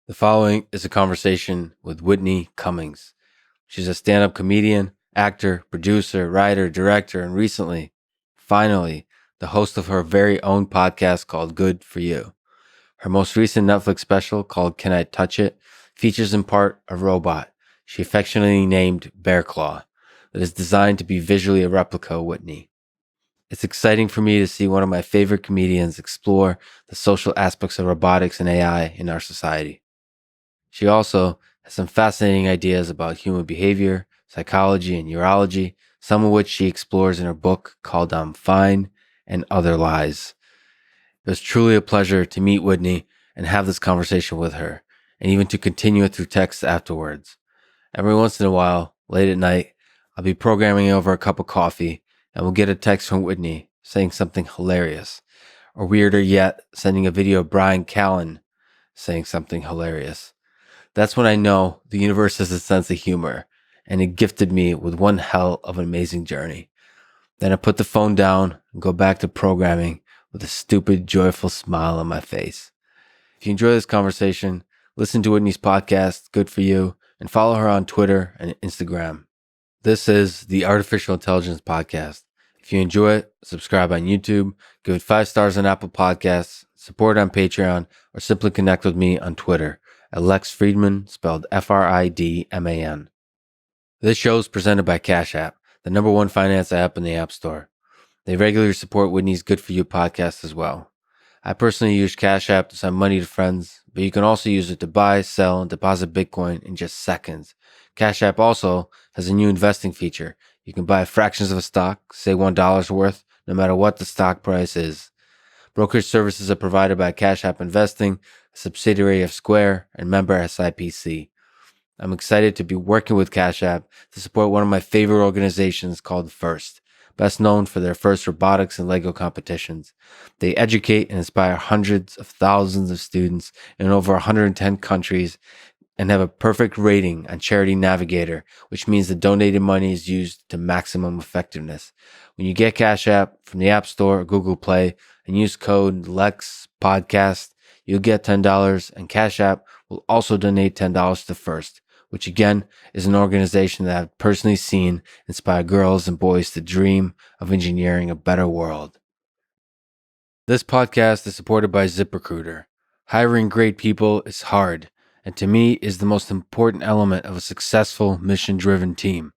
The following is a conversation with Whitney Cummings. She's a stand-up comedian, actor, producer, writer, director, and recently, finally, the host of her very own podcast called Good For You. Her most recent Netflix special called Can I Touch It features in part a robot she affectionately named Bearclaw that is designed to be visually a replica of Whitney. It's exciting for me to see one of my favorite comedians explore the social aspects of robotics and AI in our society. She also has some fascinating ideas about human behavior, psychology, and neurology, some of which she explores in her book called I'm Fine and Other Lies. It was truly a pleasure to meet Whitney and have this conversation with her, and even to continue it through text afterwards. Every once in a while, late at night, I'll be programming over a cup of coffee and we'll get a text from Whitney saying something hilarious, or weirder yet, sending a video of Brian Callen saying something hilarious. That's when I know the universe has a sense of humor, and it gifted me with one hell of an amazing journey. Then I put the phone down and go back to programming with a stupid, joyful smile on my face. If you enjoy this conversation, listen to Whitney's podcast, Good For You, and follow her on Twitter and Instagram. This is the Artificial Intelligence Podcast. If you enjoy it, subscribe on YouTube, give it 5 stars on Apple Podcasts, support on Patreon, or simply connect with me on Twitter at Lex Fridman, spelled Fridman. This show is presented by Cash App, the #1 finance app in the App Store. They regularly support Whitney's Good For You podcast as well. I personally use Cash App to send money to friends, but you can also use it to buy, sell, and deposit Bitcoin in just seconds. Cash App also has a new investing feature. You can buy fractions of a stock, say $1 worth, no matter what the stock price is. Brokerage services are provided by Cash App Investing, a subsidiary of Square, and member SIPC. I'm excited to be working with Cash App to support one of my favorite organizations called FIRST, best known for their FIRST robotics and Lego competitions. They educate and inspire hundreds of thousands of students in over 110 countries and have a perfect rating on Charity Navigator, which means the donated money is used to maximum effectiveness. When you get Cash App from the App Store or Google Play and use code LEXPODCAST, you'll get $10, and Cash App will also donate $10 to FIRST, which again is an organization that I've personally seen inspire girls and boys to dream of engineering a better world. This podcast is supported by ZipRecruiter. Hiring great people is hard, and to me is the most important element of a successful, mission-driven team.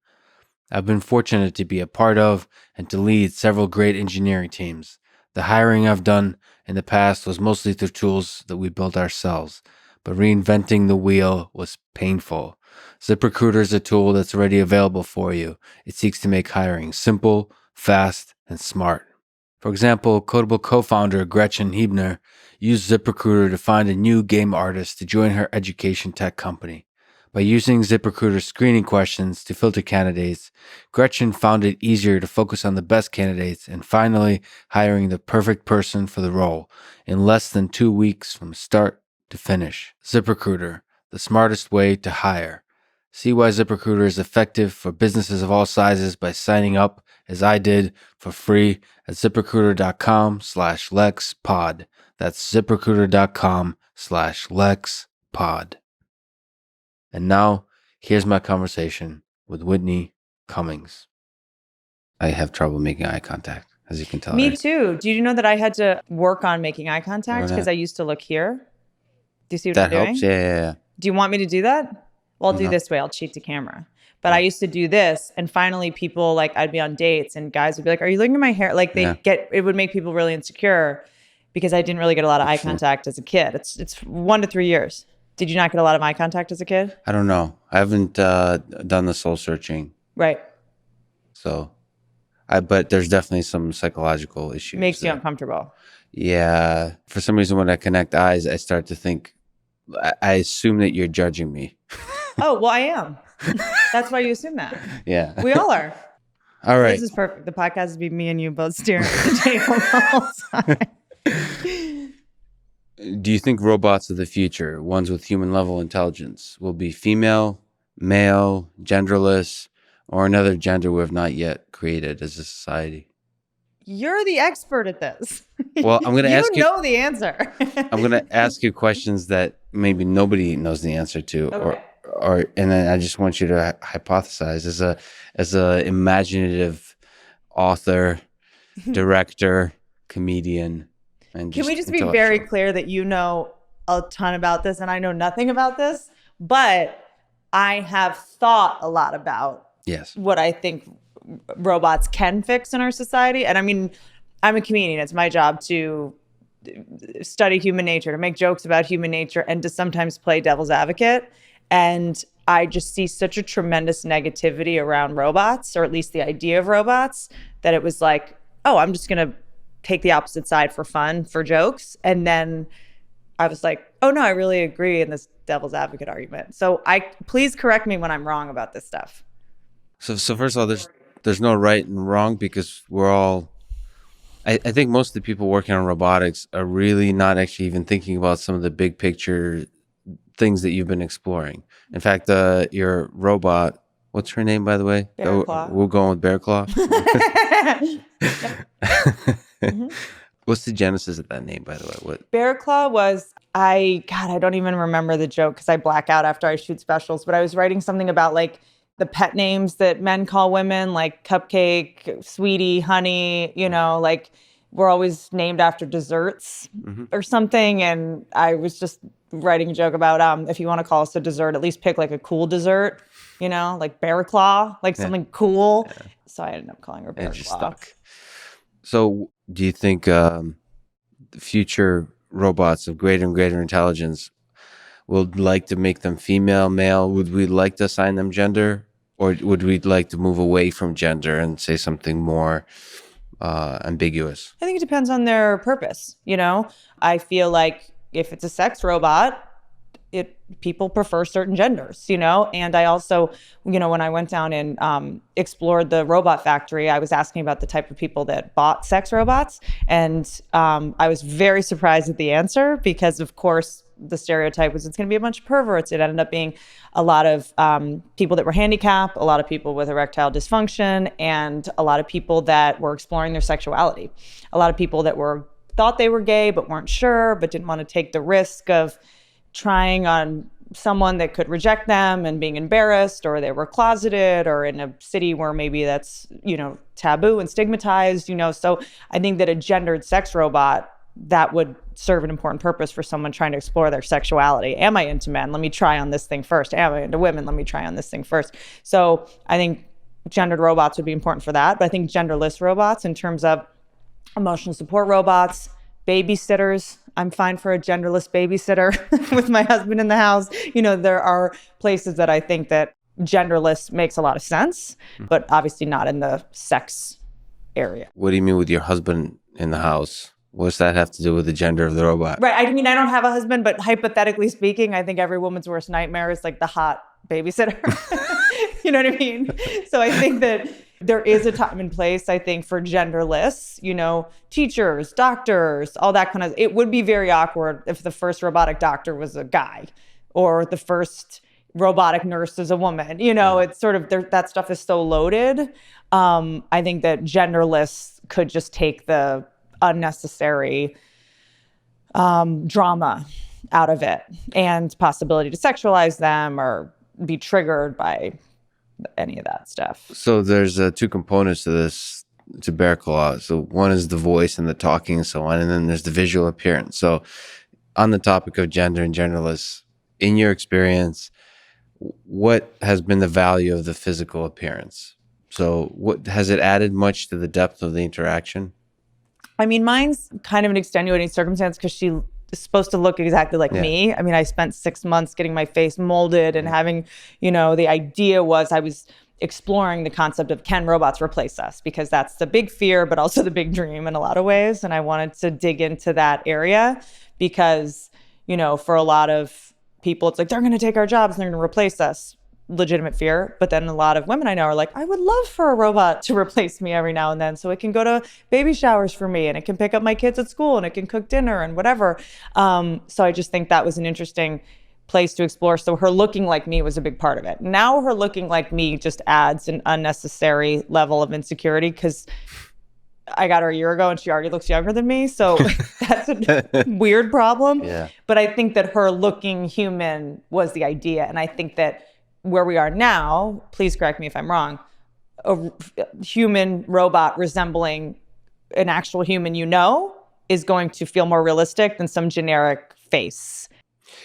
I've been fortunate to be a part of and to lead several great engineering teams. The hiring I've done in the past was mostly through tools that we built ourselves, but reinventing the wheel was painful. ZipRecruiter is a tool that's already available for you. It seeks to make hiring simple, fast, and smart. For example, Codable co-founder Gretchen Hebner used ZipRecruiter to find a new game artist to join her education tech company. By using ZipRecruiter's screening questions to filter candidates, Gretchen found it easier to focus on the best candidates and finally hiring the perfect person for the role in less than 2 weeks from start to finish. ZipRecruiter, the smartest way to hire. See why ZipRecruiter is effective for businesses of all sizes by signing up, as I did, for free at ZipRecruiter.com/LexPod. That's ZipRecruiter.com/LexPod. And now, here's my conversation with Whitney Cummings. I have trouble making eye contact, as you can tell. Me too. Do you know that I had to work on making eye contact because I used to look here? Do you see what I'm doing? That helps? Yeah. Do you want me to do that? Well, I'll do this way. I'll cheat the camera. But I used to do this, and finally people, like, I'd be on dates and guys would be like, are you looking at my hair? Like, it would make people really insecure because I didn't really get a lot of eye contact as a kid. It's 1 to 3 years. Did you not get a lot of eye contact as a kid? I don't know. I haven't done the soul searching. Right. So, but there's definitely some psychological issues. Makes you uncomfortable. Yeah. For some reason, when I connect eyes, I start to think, I assume that you're judging me. Oh, well, I am. That's why you assume that. Yeah. We all are. All right. This is perfect. The podcast would be me and you both staring at the table the whole time. Do you think robots of the future, ones with human level intelligence, will be female, male, genderless, or another gender we have not yet created as a society? You're the expert at this. Well, I'm going to ask you. You know the answer. I'm going to ask you questions that maybe nobody knows the answer to, or and then I just want you to hypothesize as a imaginative author, director, comedian, and Can just we just be very clear that you know a ton about this and I know nothing about this, but I have thought a lot about what I think robots can fix in our society. And I mean, I'm a comedian. It's my job to study human nature, to make jokes about human nature, and to sometimes play devil's advocate. And I just see such a tremendous negativity around robots, or at least the idea of robots, that it was like, oh, I'm just going to take the opposite side for fun, for jokes. And then I was like, oh no, I really agree in this devil's advocate argument. So please correct me when I'm wrong about this stuff. So first of all, there's no right and wrong, because we're all, I think most of the people working on robotics are really not actually even thinking about some of the big picture things that you've been exploring. In fact, your robot, what's her name, by the way? Bearclaw. We'll go with Bearclaw. Mm-hmm. What's the genesis of that name, by the way? What? Bearclaw was, I don't even remember the joke because I black out after I shoot specials, but I was writing something about like the pet names that men call women, like Cupcake, Sweetie, Honey, you know, like we're always named after desserts or something. And I was just writing a joke about if you want to call us a dessert, at least pick like a cool dessert, you know, like Bearclaw, like something cool. Yeah. So I ended up calling her Bearclaw. And she stuck. So do you think future robots of greater and greater intelligence would like to make them female, male? Would we like to assign them gender? Or would we like to move away from gender and say something more ambiguous? I think it depends on their purpose. You know, I feel like if it's a sex robot, people prefer certain genders, you know? And I also, you know, when I went down and explored the robot factory, I was asking about the type of people that bought sex robots. And I was very surprised at the answer because, of course, the stereotype was it's going to be a bunch of perverts. It ended up being a lot of people that were handicapped, a lot of people with erectile dysfunction, and a lot of people that were exploring their sexuality. A lot of people that thought they were gay but weren't sure, but didn't want to take the risk of trying on someone that could reject them and being embarrassed, or they were closeted, or in a city where maybe that's, you know, taboo and stigmatized, you know. So I think that a gendered sex robot, that would serve an important purpose for someone trying to explore their sexuality. Am I into men? Let me try on this thing first. Am I into women? Let me try on this thing first. So I think gendered robots would be important for that. But I think genderless robots, in terms of emotional support robots, babysitters, I'm fine for a genderless babysitter with my husband in the house. You know, there are places that I think that genderless makes a lot of sense, but obviously not in the sex area. What do you mean with your husband in the house? What does that have to do with the gender of the robot? Right. I mean, I don't have a husband, but hypothetically speaking, I think every woman's worst nightmare is like the hot babysitter. You know what I mean? So I think that there is a time and place, I think, for genderless, you know, teachers, doctors, all that kind of. It would be very awkward if the first robotic doctor was a guy or the first robotic nurse is a woman. You know, it's sort of, that stuff is so loaded. I think that genderless could just take the unnecessary drama out of it and possibility to sexualize them or be triggered by any of that stuff. So there's two components to this, to Bearclaw. So one is the voice and the talking and so on, and then there's the visual appearance. So on the topic of gender and genderless, in your experience, what has been the value of the physical appearance? So what has it added much to the depth of the interaction? I mean, mine's kind of an extenuating circumstance because she is supposed to look exactly like me. I mean, I spent 6 months getting my face molded and having, you know, the idea was I was exploring the concept of can robots replace us? Because that's the big fear, but also the big dream in a lot of ways. And I wanted to dig into that area because, you know, for a lot of people, it's like, they're going to take our jobs and they're going to replace us. Legitimate fear. But then a lot of women I know are like, I would love for a robot to replace me every now and then so it can go to baby showers for me and it can pick up my kids at school and it can cook dinner and whatever. So I just think that was an interesting place to explore. So her looking like me was a big part of it. Now her looking like me just adds an unnecessary level of insecurity because I got her a year ago and she already looks younger than me. So that's a weird problem. Yeah. But I think that her looking human was the idea. And I think that where we are now, please correct me if I'm wrong, a human robot resembling an actual human, is going to feel more realistic than some generic face.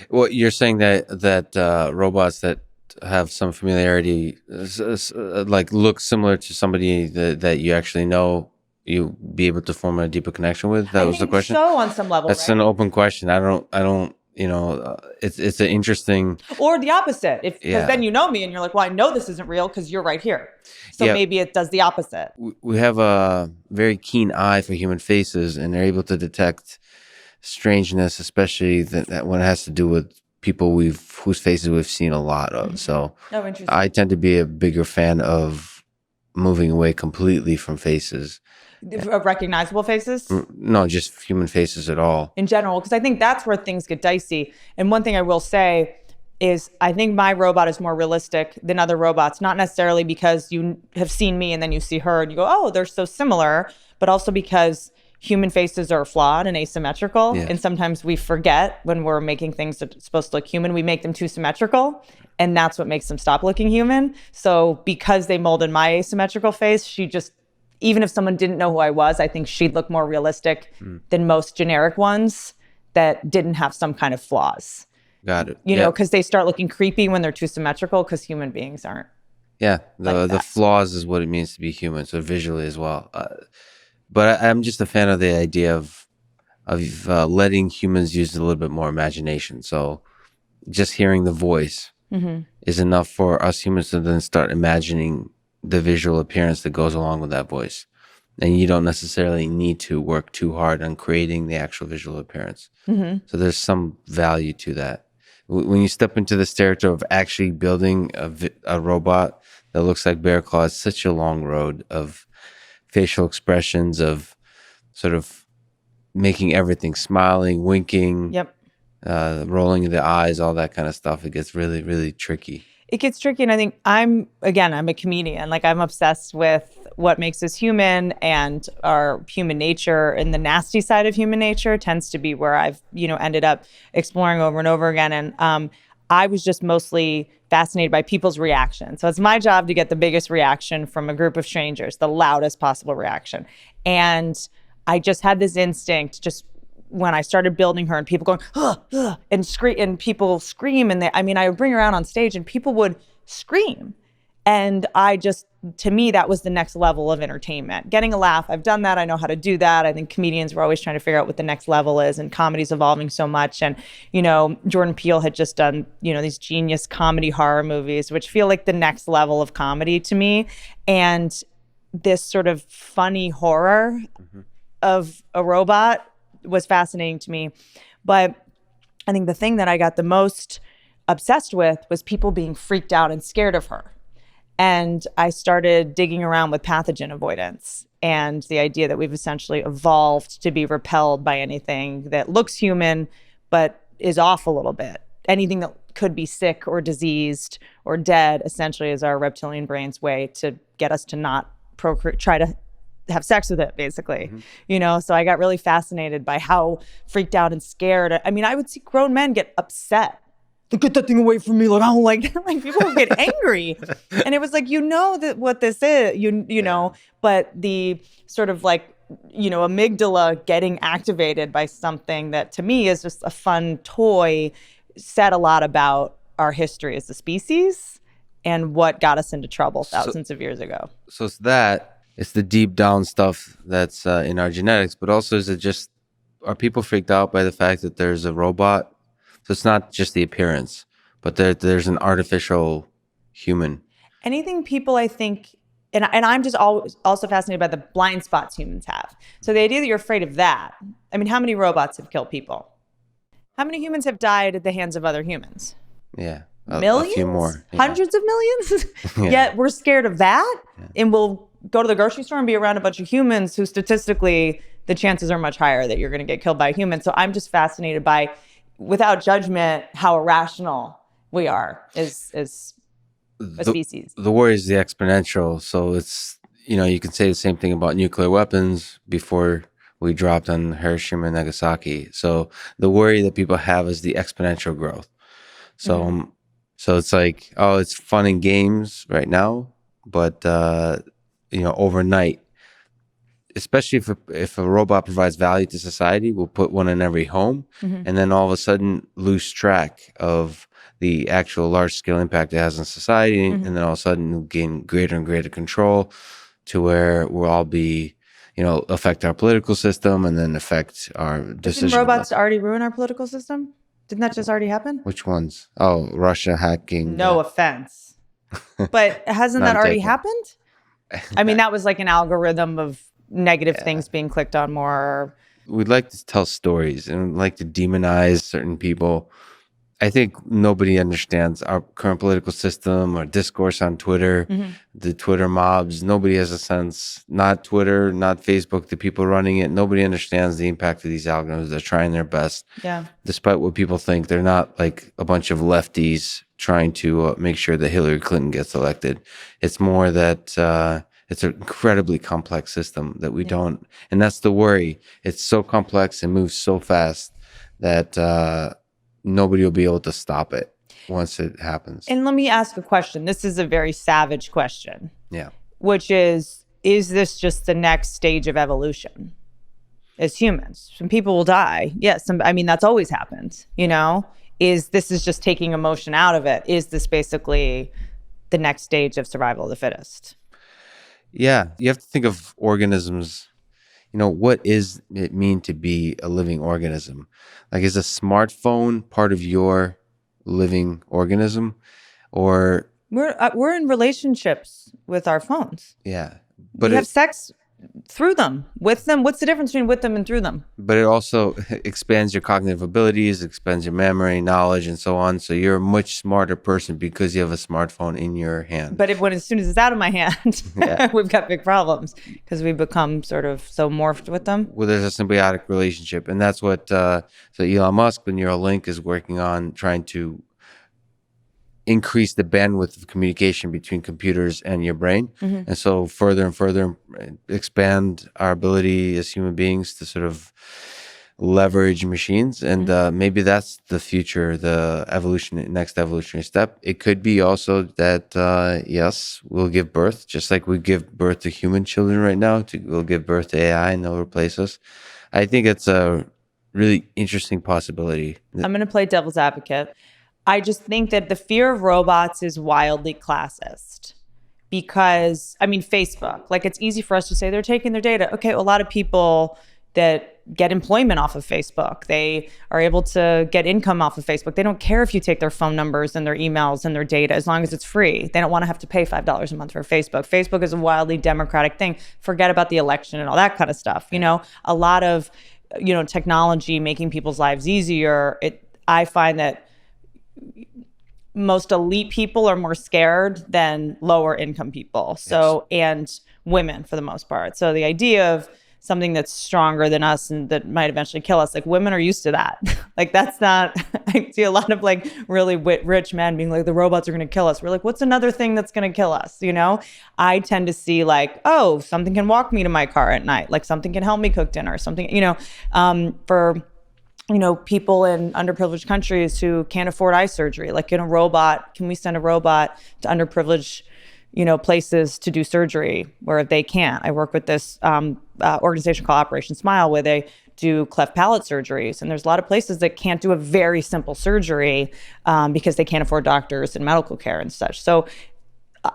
Well, you're saying that robots that have some familiarity, like look similar to somebody that you actually know, you be able to form a deeper connection with. That was the question. So on some level, that's right? an open question. I don't. It's an interesting. Or the opposite, because then you know me and you're like, well, I know this isn't real because you're right here. So maybe it does the opposite. We have a very keen eye for human faces, and they're able to detect strangeness, especially that when it has to do with people whose faces we've seen a lot of. So I tend to be a bigger fan of moving away completely from faces. Of recognizable faces? No, just human faces at all. In general, because I think that's where things get dicey. And one thing I will say is I think my robot is more realistic than other robots, not necessarily because you have seen me and then you see her and you go, oh, they're so similar, but also because human faces are flawed and asymmetrical. Yeah. And sometimes we forget when we're making things that are supposed to look human, we make them too symmetrical. And that's what makes them stop looking human. So because they molded my asymmetrical face, she just, even if someone didn't know who I was, I think she'd look more realistic than most generic ones that didn't have some kind of flaws. Got it. You know, because they start looking creepy when they're too symmetrical because human beings aren't. Yeah, the flaws is what it means to be human, so visually as well. But I'm just a fan of the idea of letting humans use a little bit more imagination. So just hearing the voice is enough for us humans to then start imagining the visual appearance that goes along with that voice. And you don't necessarily need to work too hard on creating the actual visual appearance. So there's some value to that. When you step into this territory of actually building a robot that looks like Bearclaw, it's such a long road of facial expressions, of sort of making everything smiling, winking, rolling the eyes, all that kind of stuff. It gets really, really tricky. It gets tricky. And I think I'm a comedian. Like, I'm obsessed with what makes us human, and our human nature, and the nasty side of human nature tends to be where I've, ended up exploring over and over again. And I was just mostly fascinated by people's reaction. So it's my job to get the biggest reaction from a group of strangers, the loudest possible reaction. And I just had this instinct just when I started building her, and people going, and scream, and people scream. And I would bring her out on stage and people would scream. And to me, that was the next level of entertainment. Getting a laugh, I've done that. I know how to do that. I think comedians were always trying to figure out what the next level is, and comedy's evolving so much. And, Jordan Peele had just done, these genius comedy horror movies, which feel like the next level of comedy to me. And this sort of funny horror of a robot was fascinating to me. But I think the thing that I got the most obsessed with was people being freaked out and scared of her. And I started digging around with pathogen avoidance and the idea that we've essentially evolved to be repelled by anything that looks human but is off a little bit. Anything that could be sick or diseased or dead essentially is our reptilian brain's way to get us to not try to have sex with it, basically. So I got really fascinated by how freaked out and scared. I would see grown men get upset. Get that thing away from me. Like, I don't like that. Like, people would get angry. And it was like, that what this is, know, but the sort of amygdala getting activated by something that to me is just a fun toy said a lot about our history as a species and what got us into trouble thousands of years ago. So it's the deep down stuff that's in our genetics, but also are people freaked out by the fact that there's a robot? So it's not just the appearance, but there's an artificial human. Anything people, I think, and I'm just also fascinated by the blind spots humans have. So the idea that you're afraid of that, how many robots have killed people? How many humans have died at the hands of other humans? Yeah. Millions? A few more. Yeah. Hundreds of millions? Yet we're scared of that? Yeah. And we'll go to the grocery store and be around a bunch of humans who statistically the chances are much higher that you're going to get killed by a human. So I'm just fascinated by, without judgment, how irrational we are as a species. The worry is the exponential. So it's, you can say the same thing about nuclear weapons before we dropped on Hiroshima and Nagasaki. So the worry that people have is the exponential growth. So, so it's like, oh, it's fun and games right now, but overnight, especially if a robot provides value to society, we'll put one in every home, and then all of a sudden lose track of the actual large scale impact it has on society, and then all of a sudden we'll gain greater and greater control to where we'll all be, affect our political system and then affect our decisions. Didn't robots already ruin our political system? Didn't that just already happen? Which ones? Oh, Russia hacking. No offense. But hasn't that already happened? I mean, that was like an algorithm of negative things being clicked on more. We'd like to tell stories and we'd like to demonize certain people. I think nobody understands our current political system or discourse on Twitter, the Twitter mobs. Nobody has a sense, not Twitter, not Facebook, the people running it. Nobody understands the impact of these algorithms. They're trying their best. Yeah. Despite what people think, they're not like a bunch of lefties trying to make sure that Hillary Clinton gets elected. It's more that it's an incredibly complex system that we don't, and that's the worry. It's so complex and moves so fast that nobody will be able to stop it once it happens. And let me ask a question. This is a very savage question. Yeah. Which is this just the next stage of evolution as humans? Some people will die. Yes. That's always happened, This is just taking emotion out of it? Is this basically the next stage of survival of the fittest? Yeah. You have to think of organisms. What is it mean to be a living organism? Like, is a smartphone part of your living organism? Or we're in relationships with our phones. Yeah. But we have sex through them, with them. What's the difference between with them and through them? But it also expands your cognitive abilities, expands your memory, knowledge, and so on. So you're a much smarter person because you have a smartphone in your hand. But as soon as it's out of my hand, we've got big problems because we become sort of so morphed with them. Well, there's a symbiotic relationship. And that's what so Elon Musk, the Neuralink, is working on, trying to increase the bandwidth of communication between computers and your brain. And so further and further expand our ability as human beings to sort of leverage machines. And maybe that's the future, the next evolutionary step. It could be also that, yes, we'll give birth, just like we give birth to human children right now, we'll give birth to AI and they'll replace us. I think it's a really interesting possibility. I'm going to play devil's advocate. I just think that the fear of robots is wildly classist because, Facebook, it's easy for us to say they're taking their data. Okay, a lot of people that get employment off of Facebook, they are able to get income off of Facebook. They don't care if you take their phone numbers and their emails and their data as long as it's free. They don't want to have to pay $5 a month for Facebook. Facebook is a wildly democratic thing. Forget about the election and all that kind of stuff. A lot of, technology making people's lives easier. I find that most elite people are more scared than lower income people. So, and women for the most part. So the idea of something that's stronger than us and that might eventually kill us, women are used to that. That's not, I see a lot of really rich men being like, the robots are going to kill us. We're like, what's another thing that's going to kill us? I tend to see oh, something can walk me to my car at night. Something can help me cook dinner, something, for people in underprivileged countries who can't afford eye surgery, can we send a robot to underprivileged, places to do surgery where they can't? I work with this organization called Operation Smile where they do cleft palate surgeries. And there's a lot of places that can't do a very simple surgery because they can't afford doctors and medical care and such. So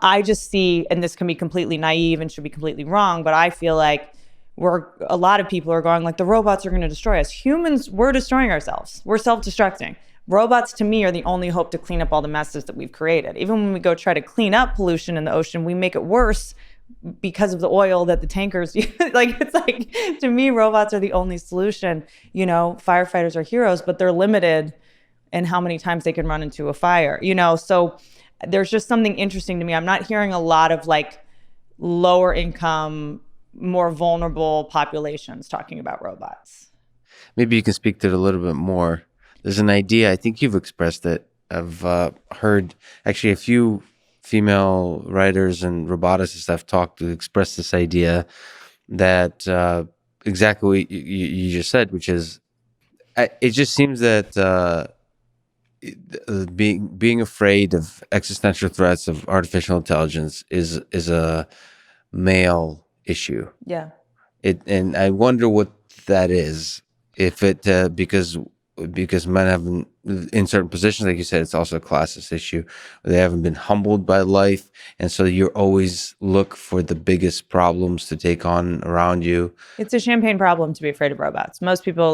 I just see, and this can be completely naive and should be completely wrong, but I feel like a lot of people are going the robots are going to destroy us. Humans, we're destroying ourselves. We're self-destructing. Robots, to me, are the only hope to clean up all the messes that we've created. Even when we go try to clean up pollution in the ocean, we make it worse because of the oil that the tankers use. To me, robots are the only solution. Firefighters are heroes, but they're limited in how many times they can run into a fire. So there's just something interesting to me. I'm not hearing a lot of lower income, more vulnerable populations talking about robots. Maybe you can speak to it a little bit more. There's an idea, I think you've expressed it. I've heard actually a few female writers and roboticists I've talked to express this idea that exactly what you just said, which is it just seems that being afraid of existential threats of artificial intelligence is a male issue. Yeah. And I wonder what that is. If it because men haven't in certain positions, like you said, it's also a classist issue. They haven't been humbled by life, and so you always look for the biggest problems to take on around you. It's a champagne problem to be afraid of robots. Most people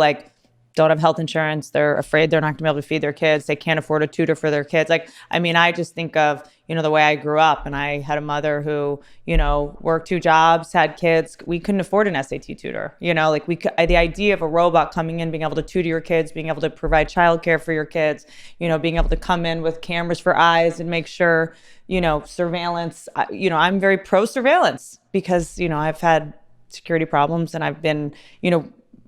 don't have health insurance. They're afraid they're not going to be able to feed their kids. They can't afford a tutor for their kids. I just think of, the way I grew up, and I had a mother who, worked 2 jobs, had kids. We couldn't afford an SAT tutor. The idea of a robot coming in, being able to tutor your kids, being able to provide childcare for your kids, being able to come in with cameras for eyes and make sure, surveillance. I'm very pro surveillance because, I've had security problems and I've been,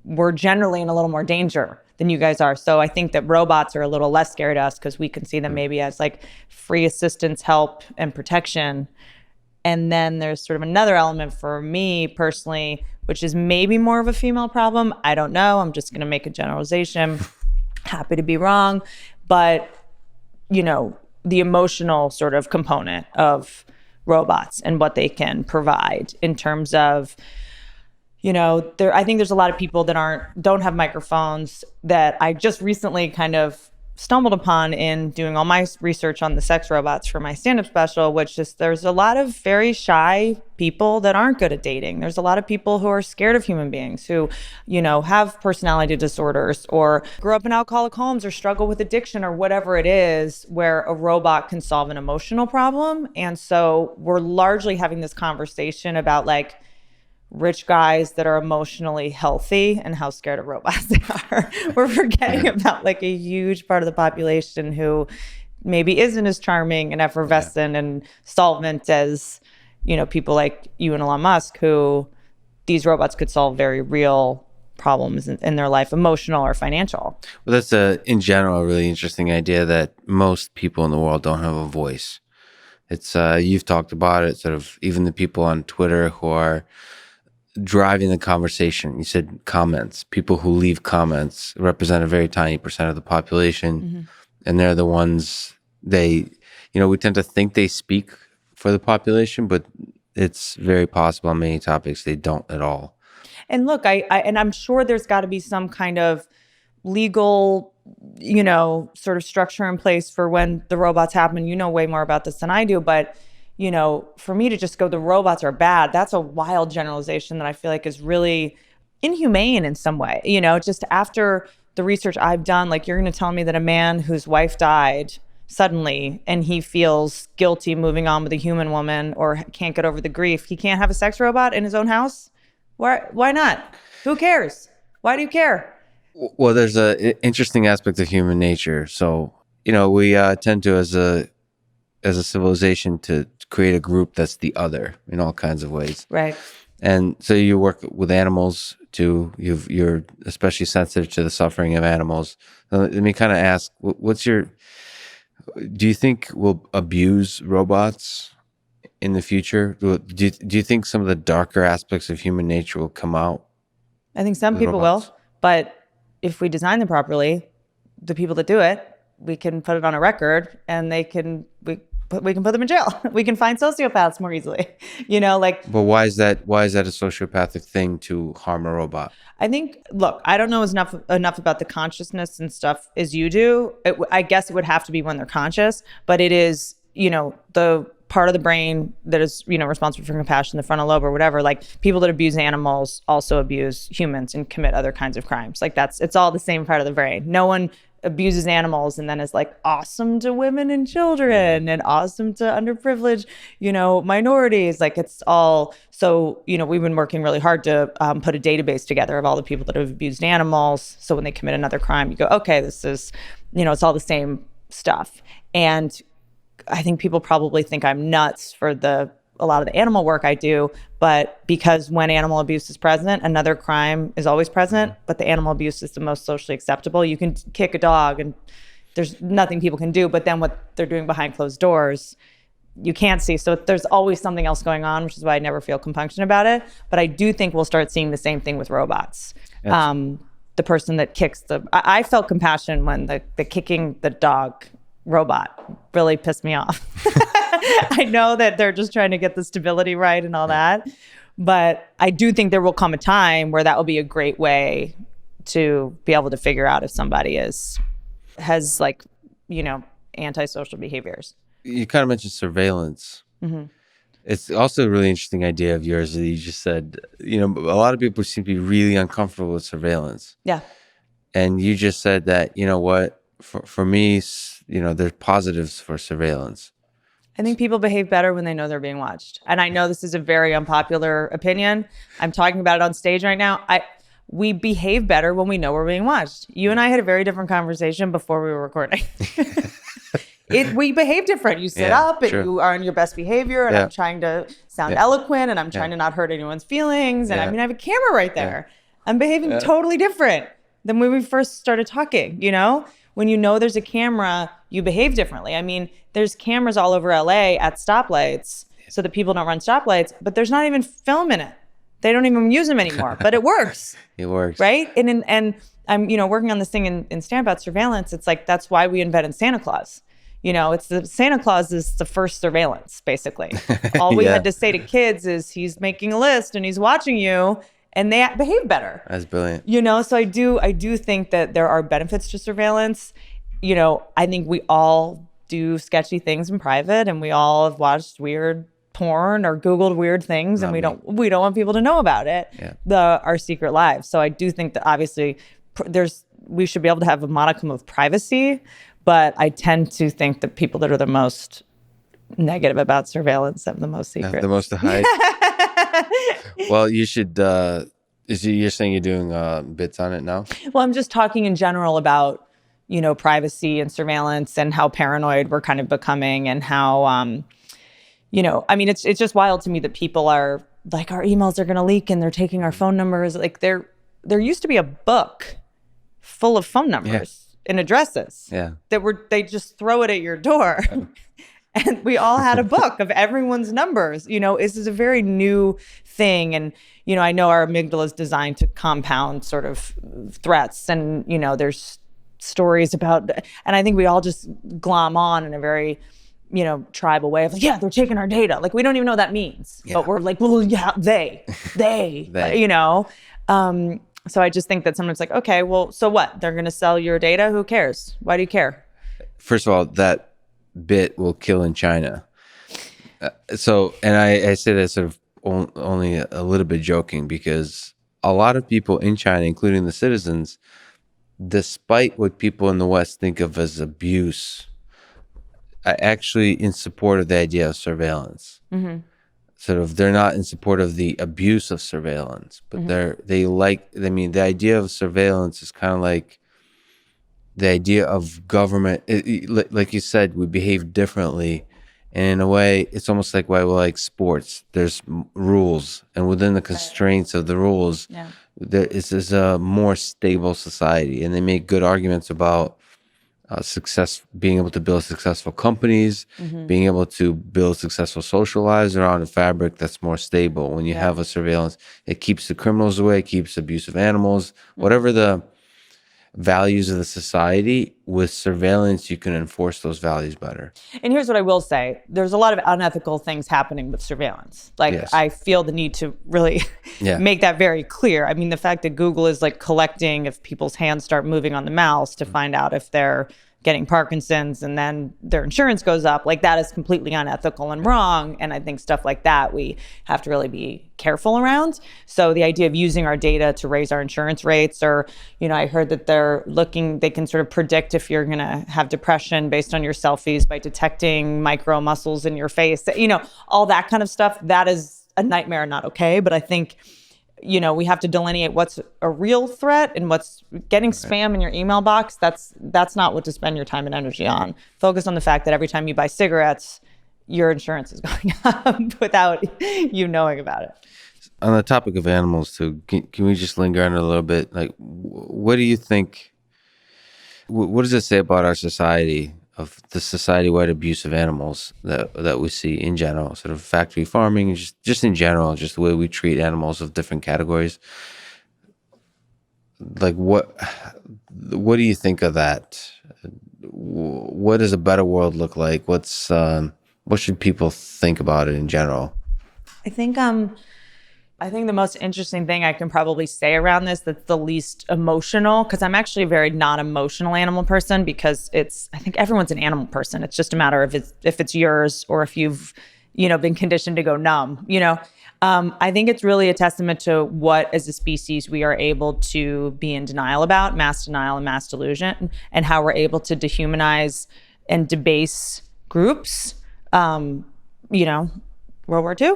we're generally in a little more danger than you guys are. So I think that robots are a little less scary to us because we can see them maybe as free assistance, help, and protection. And then there's sort of another element for me personally, which is maybe more of a female problem. I don't know. I'm just going to make a generalization. Happy to be wrong. But, the emotional sort of component of robots and what they can provide in terms of, I think there's a lot of people that don't have microphones that I just recently kind of stumbled upon in doing all my research on the sex robots for my stand-up special, which is there's a lot of very shy people that aren't good at dating. There's a lot of people who are scared of human beings, who, have personality disorders or grew up in alcoholic homes or struggle with addiction or whatever it is, where a robot can solve an emotional problem. And so we're largely having this conversation about rich guys that are emotionally healthy and how scared of robots they are. We're forgetting about a huge part of the population who maybe isn't as charming and effervescent and solvent as, people like you and Elon Musk, who these robots could solve very real problems in their life, emotional or financial. Well, that's in general, a really interesting idea that most people in the world don't have a voice. It's you've talked about it, sort of even the people on Twitter who are driving the conversation. You said comments. People who leave comments represent a very tiny percent of the population, and they're the ones we tend to think they speak for the population, but it's very possible on many topics they don't at all. And look, I'm sure there's got to be some kind of legal, sort of structure in place for when the robots happen. You know way more about this than I do, but for me to just go, the robots are bad, that's a wild generalization that I feel like is really inhumane in some way. Just after the research I've done, you're going to tell me that a man whose wife died suddenly and he feels guilty moving on with a human woman or can't get over the grief, he can't have a sex robot in his own house? Why not? Who cares? Why do you care? Well, there's an interesting aspect of human nature. So, we tend to, as a civilization, to create a group that's the other in all kinds of ways. Right. And so you work with animals too. You're especially sensitive to the suffering of animals. Let me kind of ask, do you think we'll abuse robots in the future? Do you think some of the darker aspects of human nature will come out? I think some people will, but if we design them properly, the people that do it, we can put it on a record and we can put them in jail. We can find sociopaths more easily, But why is that a sociopathic thing to harm a robot? I think, look, I don't know enough about the consciousness and stuff as you do. I guess it would have to be when they're conscious, but it is, the part of the brain that is, responsible for compassion, the frontal lobe or whatever. People that abuse animals also abuse humans and commit other kinds of crimes. It's all the same part of the brain. No one abuses animals and then is awesome to women and children and awesome to underprivileged, minorities. It's all, so, we've been working really hard to put a database together of all the people that have abused animals. So when they commit another crime, you go, okay, this is, it's all the same stuff. And I think people probably think I'm nuts for a lot of the animal work I do, but because when animal abuse is present, another crime is always present, but the animal abuse is the most socially acceptable. You can kick a dog and there's nothing people can do, but then what they're doing behind closed doors, you can't see. So there's always something else going on, which is why I never feel compunction about it. But I do think we'll start seeing the same thing with robots. The person that kicks I felt compassion when the kicking the dog robot really pissed me off. I know that they're just trying to get the stability right and all that. But I do think there will come a time where that will be a great way to be able to figure out if somebody has like, antisocial behaviors. You kind of mentioned surveillance. Mm-hmm. It's also a really interesting idea of yours that you just said, a lot of people seem to be really uncomfortable with surveillance. Yeah. And you just said that, for me, there's positives for surveillance. I think people behave better when they know they're being watched. And I know this is a very unpopular opinion. I'm talking about it on stage right now. We behave better when we know we're being watched. You and I had a very different conversation before we were recording. We behave different. You sit up and you are in your best behavior, and I'm trying to sound eloquent, and I'm trying to not hurt anyone's feelings. And I have a camera right there. I'm behaving totally different than when we first started talking, When you know there's a camera, you behave differently. I mean, there's cameras all over LA at stoplights so that people don't run stoplights, but there's not even film in it. They don't even use them anymore, but it works. It works. Right? And I'm, working on this thing in stand about surveillance. It's like, that's why we invented Santa Claus. It's Santa Claus is the first surveillance, basically. All we had to say to kids is he's making a list and he's watching you, and they behave better. That's brilliant. So I do think that there are benefits to surveillance. I think we all do sketchy things in private, and we all have watched weird porn or Googled weird things, and we don't want people to know about it. Yeah. Our secret lives. So I do think that obviously we should be able to have a modicum of privacy. But I tend to think that people that are the most negative about surveillance have the most secrets. Have the most to hide. Well, you should. You're saying you're doing bits on it now? Well, I'm just talking in general about privacy and surveillance and how paranoid we're kind of becoming, and how it's just wild to me that people are like, our emails are going to leak and they're taking our phone numbers. Like there used to be a book full of phone numbers. And addresses they just throw it at your door. And we all had a book of everyone's numbers. This is a very new thing. And, I know our amygdala is designed to compound sort of threats. And, there's stories about, and I think we all just glom on in a very, tribal way of like, they're taking our data. Like, we don't even know what that means. Yeah. But we're like, well, yeah, they. So I just think that sometimes like, okay, well, so what? They're going to sell your data? Who cares? Why do you care? First of all, that bit will kill in China. And I say that sort of only a little bit joking, because a lot of people in China, including the citizens, despite what people in the West think of as abuse, are actually in support of the idea of surveillance. Mm-hmm. They're not in support of the abuse of surveillance, but the idea of surveillance is kind of like the idea of government. Like you said, we behave differently. And in a way, it's almost like why we like sports. There's rules, and within the constraints of the rules, there is a more stable society. And they make good arguments about success, being able to build successful companies, being able to build successful social lives around a fabric that's more stable. When you have a surveillance, it keeps the criminals away, keeps abusive animals, whatever the values of the society. With surveillance, you can enforce those values better. And here's what I will say. There's a lot of unethical things happening with surveillance. I feel the need to really make that very clear. I mean, the fact that Google is like collecting if people's hands start moving on the mouse to find out if they're getting Parkinson's, and then their insurance goes up, like that is completely unethical and wrong. And I think stuff like that we have to really be careful around. So the idea of using our data to raise our insurance rates, or, I heard that they can sort of predict if you're going to have depression based on your selfies by detecting micro muscles in your face, all that kind of stuff. That is a nightmare, not okay. But I think, we have to delineate what's a real threat and what's getting spam in your email box. That's not what to spend your time and energy on. Focus on the fact that every time you buy cigarettes, your insurance is going up without you knowing about it. On the topic of animals too, can we just linger on it a little bit? Like, what do you think, what does it say about our society of the society-wide abuse of animals that we see in general, sort of factory farming, just in general, just the way we treat animals of different categories. Like what do you think of that? What does a better world look like? What should people think about it in general? I think the most interesting thing I can probably say around this that's the least emotional, because I'm actually a very non-emotional animal person, because I think everyone's an animal person. It's just a matter of if it's yours or if you've, been conditioned to go numb, I think it's really a testament to what, as a species, we are able to be in denial about, mass denial and mass delusion, and how we're able to dehumanize and debase groups, World War II,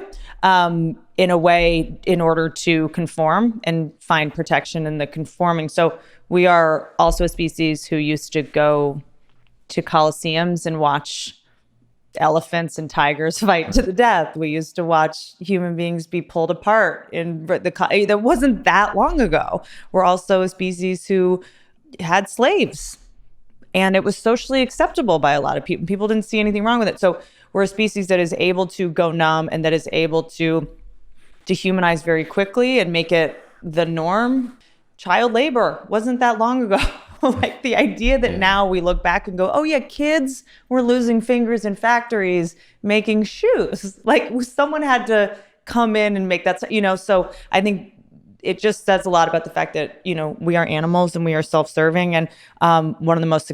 in a way, in order to conform and find protection in the conforming. So we are also a species who used to go to coliseums and watch elephants and tigers fight to the death. We used to watch human beings be pulled apart that wasn't that long ago. We're also a species who had slaves, and it was socially acceptable by a lot of people. People didn't see anything wrong with it. So we're a species that is able to go numb and that is able to dehumanize very quickly and make it the norm. Child labor wasn't that long ago. Like the idea that now we look back and go, oh yeah, kids were losing fingers in factories making shoes. Like someone had to come in and make that, so I think it just says a lot about the fact that, we are animals and we are self-serving, and one of the most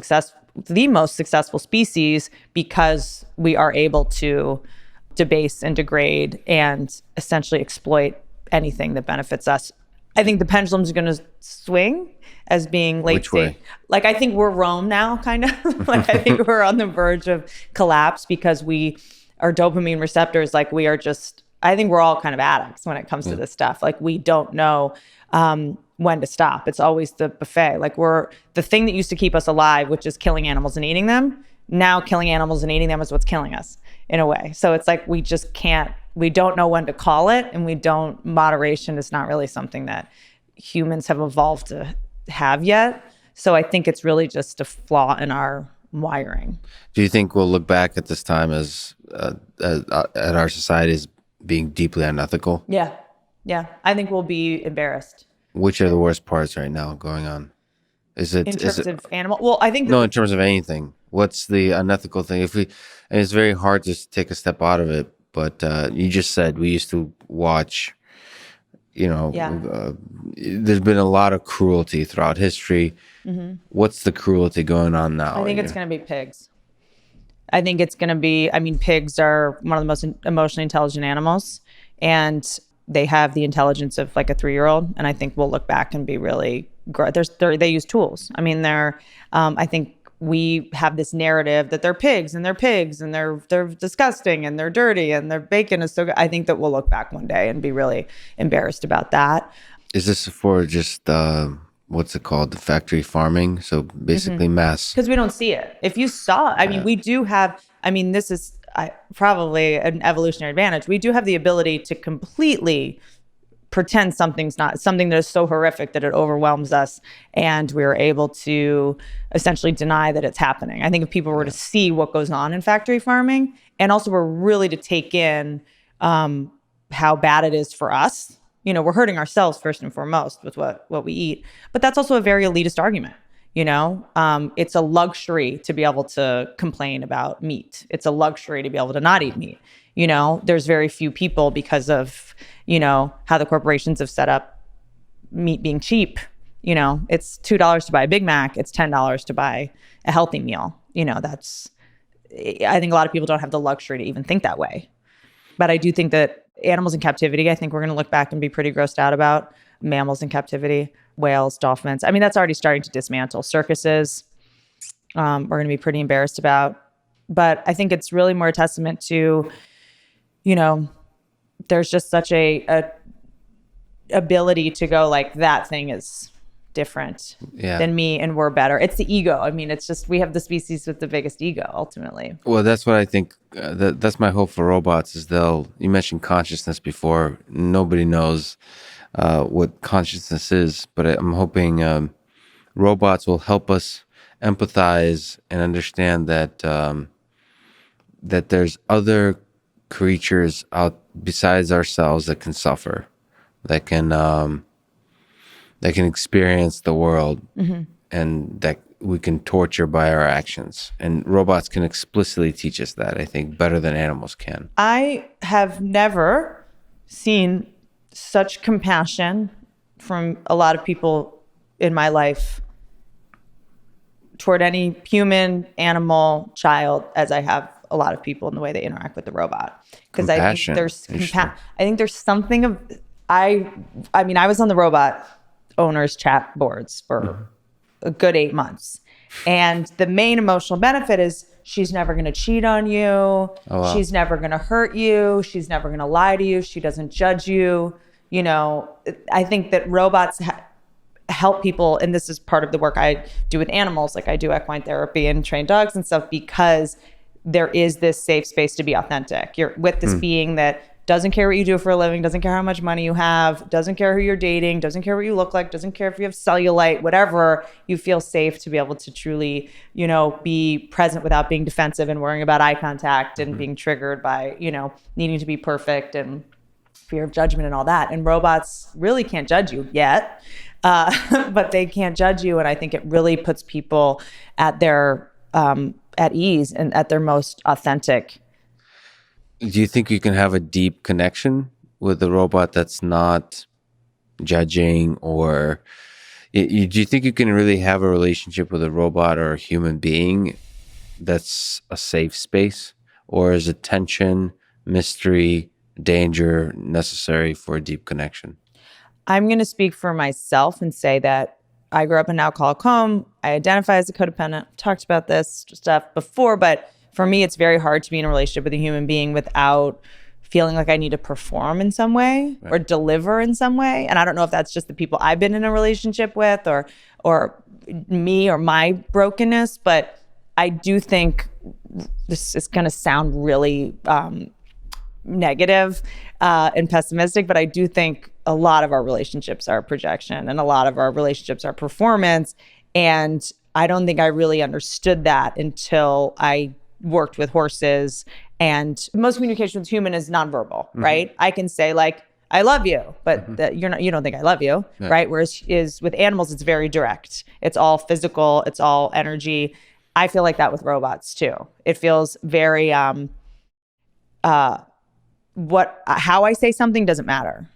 successful species, because we are able to debase and degrade and essentially exploit anything that benefits us. I think the pendulum's going to swing as being late stage. Like, I think we're Rome now, kind of. Like, I think we're on the verge of collapse because our dopamine receptors, like, I think we're all kind of addicts when it comes to this stuff. Like, we don't know when to stop. It's always the buffet. Like, the thing that used to keep us alive, which is killing animals and eating them. Now killing animals and eating them is what's killing us, in a way. So it's like, we don't know when to call it, and moderation is not really something that humans have evolved to have yet. So I think it's really just a flaw in our wiring. Do you think we'll look back at this time as at our society as being deeply unethical? Yeah. I think we'll be embarrassed. Which are the worst parts right now going on? In terms of animal? Well, I think in terms of anything. What's the unethical thing? And it's very hard to take a step out of it. But you just said we used to watch. There's been a lot of cruelty throughout history. Mm-hmm. What's the cruelty going on now? I think it's going to be pigs. I think it's going to be, pigs are one of the most emotionally intelligent animals, and they have the intelligence of like a 3-year-old. And I think we'll look back and be really, they use tools. I think we have this narrative that they're pigs and they're disgusting and they're dirty and their bacon is so good. I think that we'll look back one day and be really embarrassed about that. Is this for just, what's it called? The factory farming? So basically mass. Because we don't see it. If you saw, we do have, this is probably an evolutionary advantage. We do have the ability to completely pretend something that is so horrific that it overwhelms us, and we're able to essentially deny that it's happening. I think if people were to see what goes on in factory farming, and also were really to take in how bad it is for us, we're hurting ourselves first and foremost with what we eat. But that's also a very elitist argument. It's a luxury to be able to complain about meat. It's a luxury to be able to not eat meat. There's very few people, because of, how the corporations have set up meat being cheap. It's $2 to buy a Big Mac. It's $10 to buy a healthy meal. I think a lot of people don't have the luxury to even think that way. But I do think that animals in captivity, I think we're going to look back and be pretty grossed out about. Mammals in captivity, whales, dolphins. That's already starting to dismantle. Circuses, we're going to be pretty embarrassed about. But I think it's really more a testament to, there's just such a ability to go like, that thing is different than me and we're better. It's the ego. It's just, we have the species with the biggest ego ultimately. Well, that's what I think. That's my hope for robots is you mentioned consciousness before. Nobody knows what consciousness is, but I'm hoping robots will help us empathize and understand that that there's other creatures out besides ourselves that can suffer, that can experience the world, and that we can torture by our actions. And robots can explicitly teach us that, I think, better than animals can. I have never seen such compassion from a lot of people in my life toward any human, animal, child, as I have a lot of people in the way they interact with the robot. Because I think there's something of I mean, I was on the robot owners chat boards for a good 8 months. And the main emotional benefit is she's never going to cheat on you. Oh, wow. She's never going to hurt you. She's never going to lie to you. She doesn't judge you. You know, I think that robots help people, and this is part of the work I do with animals, like I do equine therapy and train dogs and stuff, because there is this safe space to be authentic. You're with this being that doesn't care what you do for a living, doesn't care how much money you have, doesn't care who you're dating, doesn't care what you look like, doesn't care if you have cellulite, whatever. You feel safe to be able to truly, you know, be present without being defensive and worrying about eye contact and being triggered by, you know, needing to be perfect and fear of judgment and all that. And robots really can't judge you yet, but they can't judge you. And I think it really puts people at their at ease and at their most authentic. Do you think you can have a deep connection with a robot that's not judging, or do you think you can really have a relationship with a robot or a human being that's a safe space, or is it tension, mystery, danger necessary for a deep connection? I'm going to speak for myself and say that I grew up in an alcoholic home. I identify as a codependent. I've talked about this stuff before, but for me, it's very hard to be in a relationship with a human being without feeling like I need to perform in some way or deliver in some way. And I don't know if that's just the people I've been in a relationship with or me or my brokenness, but I do think this is going to sound really negative and pessimistic, but I do think a lot of our relationships are projection and a lot of our relationships are performance. And I don't think I really understood that until I worked with horses. And most communication with human is nonverbal, right? I can say like, I love you, but you don't think I love you, right? Whereas with animals, it's very direct. It's all physical. It's all energy. I feel like that with robots too. It feels very, how I say something doesn't matter.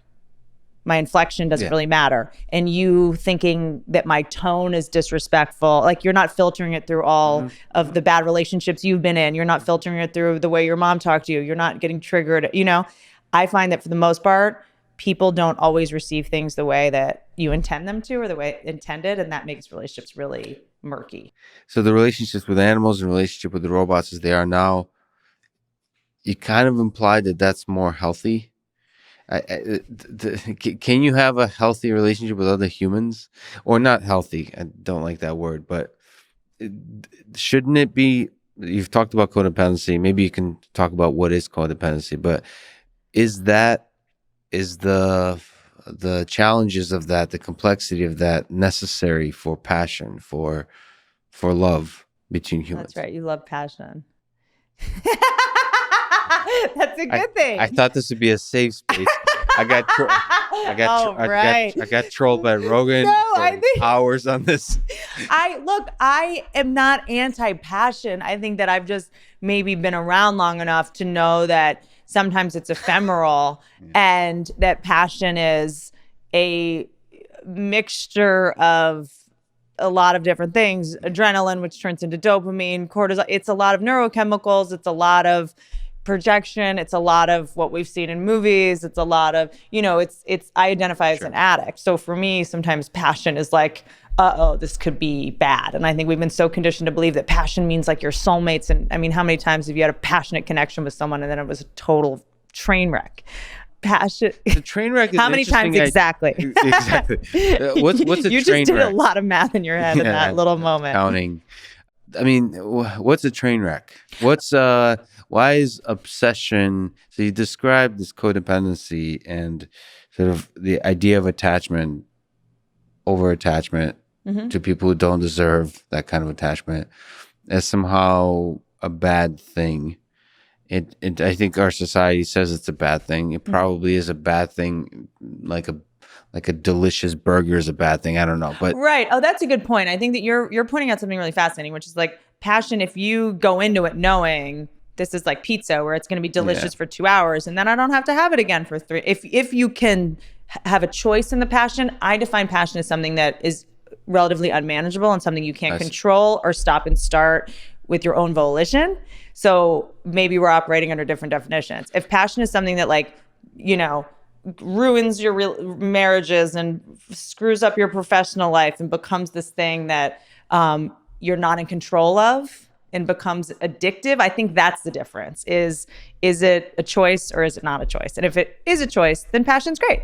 My inflection doesn't really matter. And you thinking that my tone is disrespectful, like you're not filtering it through all of the bad relationships you've been in. You're not filtering it through the way your mom talked to you. You're not getting triggered. You know, I find that for the most part, people don't always receive things the way that you intend them to or the way intended. And that makes relationships really murky. So the relationships with animals and relationship with the robots as they are now, you kind of implied that that's more healthy. Can you have a healthy relationship with other humans, or not healthy? I don't like that word, but shouldn't it be? You've talked about codependency. Maybe you can talk about what is codependency, but is the challenges of that, the complexity of that, necessary for passion, for love between humans? That's right. You love passion. That's a good thing. I thought this would be a safe space. I got trolled by Rogan for hours on this. I am not anti-passion. I think that I've just maybe been around long enough to know that sometimes it's ephemeral and that passion is a mixture of a lot of different things. Adrenaline, which turns into dopamine, cortisol. It's a lot of neurochemicals. It's a lot of projection. It's a lot of what we've seen in movies. It's a lot of, I identify as an addict. So for me, sometimes passion is like, this could be bad. And I think we've been so conditioned to believe that passion means like your soulmates. And I mean, how many times have you had a passionate connection with someone and then it was a total train wreck? Passion. The train wreck is how many times exactly? Exactly. What's a train wreck? You just did a lot of math in your head in that little moment. Counting. I mean, what's a train wreck? Why is obsession? So you described this codependency and sort of the idea of attachment, over attachment, to people who don't deserve that kind of attachment as somehow a bad thing. I think our society says it's a bad thing. It probably is a bad thing, like a delicious burger is a bad thing. I don't know, but right. Oh, that's a good point. I think that you're pointing out something really fascinating, which is like passion. If you go into it knowing this is like pizza, where it's going to be delicious for 2 hours, and then I don't have to have it again for 3. If you can have a choice in the passion, I define passion as something that is relatively unmanageable and something you can't control or stop and start with your own volition. So maybe we're operating under different definitions. If passion is something that, like, ruins your marriages and screws up your professional life and becomes this thing that you're not in control of and becomes addictive, I think that's the difference. Is it a choice or is it not a choice? And if it is a choice, then passion's great.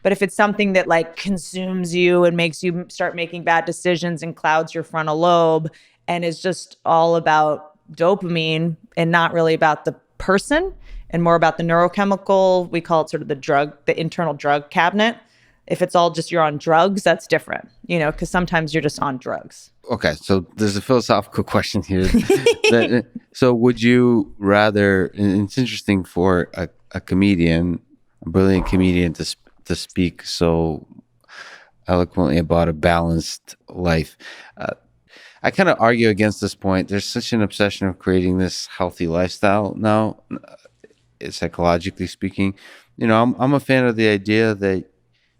But if it's something that like consumes you and makes you start making bad decisions and clouds your frontal lobe and is just all about dopamine and not really about the person and more about the neurochemical, we call it sort of the internal drug cabinet. If it's all just you're on drugs, that's different, because sometimes you're just on drugs. Okay, so there's a philosophical question here. So would you rather, and it's interesting for a comedian, a brilliant comedian to speak so eloquently about a balanced life. I kind of argue against this point. There's such an obsession of creating this healthy lifestyle now, psychologically speaking. I'm a fan of the idea that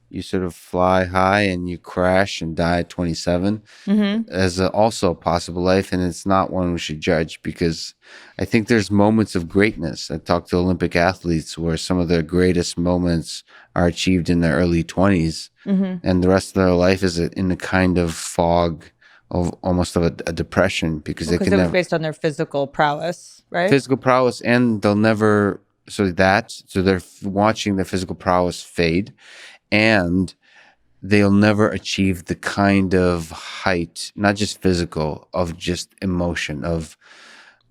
you sort of fly high and you crash and die at 27 as also a possible life. And it's not one we should judge, because I think there's moments of greatness. I talked to Olympic athletes where some of their greatest moments are achieved in their early 20s. And the rest of their life is in a kind of fog of almost of a depression, because it was based on their physical prowess, right? Physical prowess, and they'll never, so they're watching their physical prowess fade, and they'll never achieve the kind of height, not just physical, of just emotion, of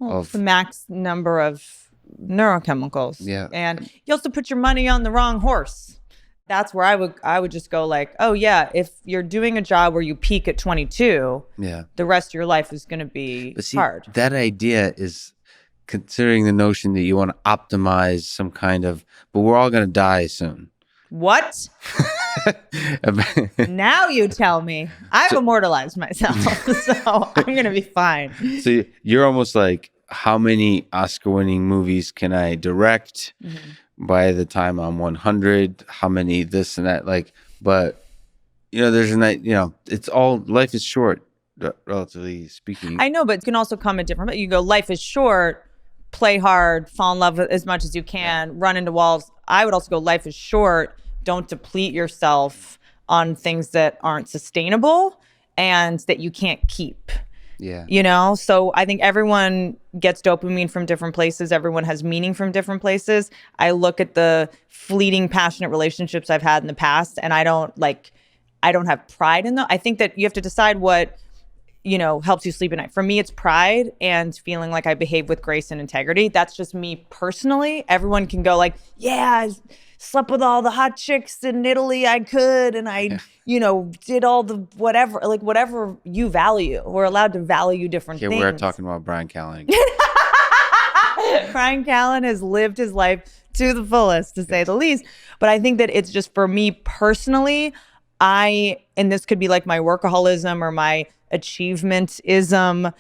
the max number of neurochemicals. Yeah. And you also put your money on the wrong horse. That's where I would just go like, oh yeah, if you're doing a job where you peak at 22, the rest of your life is going to be hard. That idea is considering the notion that you want to optimize some kind of, but we're all going to die soon. What? Now you tell me. I've immortalized myself, so I'm going to be fine. So you're almost like, how many Oscar-winning movies can I direct by the time I'm 100? How many this and that? But there's it's all, life is short, relatively speaking. I know, but it can also come at different. You go, life is short. Play hard, fall in love as much as you can, run into walls. I would also go, life is short. Don't deplete yourself on things that aren't sustainable and that you can't keep. Yeah. So I think everyone gets dopamine from different places. Everyone has meaning from different places. I look at the fleeting, passionate relationships I've had in the past, and I don't have pride in them. I think that you have to decide what helps you sleep at night. For me, it's pride and feeling like I behave with grace and integrity. That's just me personally. Everyone can go like, yeah, I slept with all the hot chicks in Italy I could, and I, did all the whatever you value. We're allowed to value different things. We're talking about Brian Callen. Brian Callen has lived his life to the fullest, to say the least. But I think that it's just, for me personally, and this could be like my workaholism or my achievementism,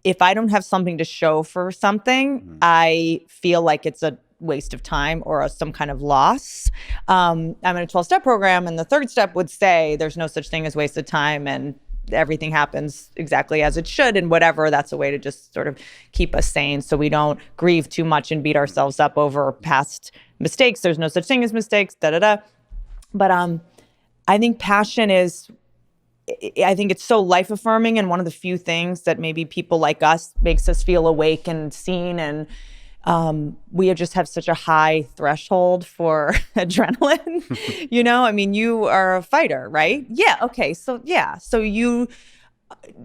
if I don't have something to show for something, I feel like it's a waste of time or some kind of loss. I'm in a 12-step program, and the third step would say there's no such thing as wasted time, and everything happens exactly as it should, and whatever. That's a way to just sort of keep us sane so we don't grieve too much and beat ourselves up over past mistakes. There's no such thing as mistakes, da-da-da. But I think passion I think it's so life-affirming, and one of the few things that maybe people like us makes us feel awake and seen, and we just have such a high threshold for adrenaline. You are a fighter, right? Yeah. Okay. So you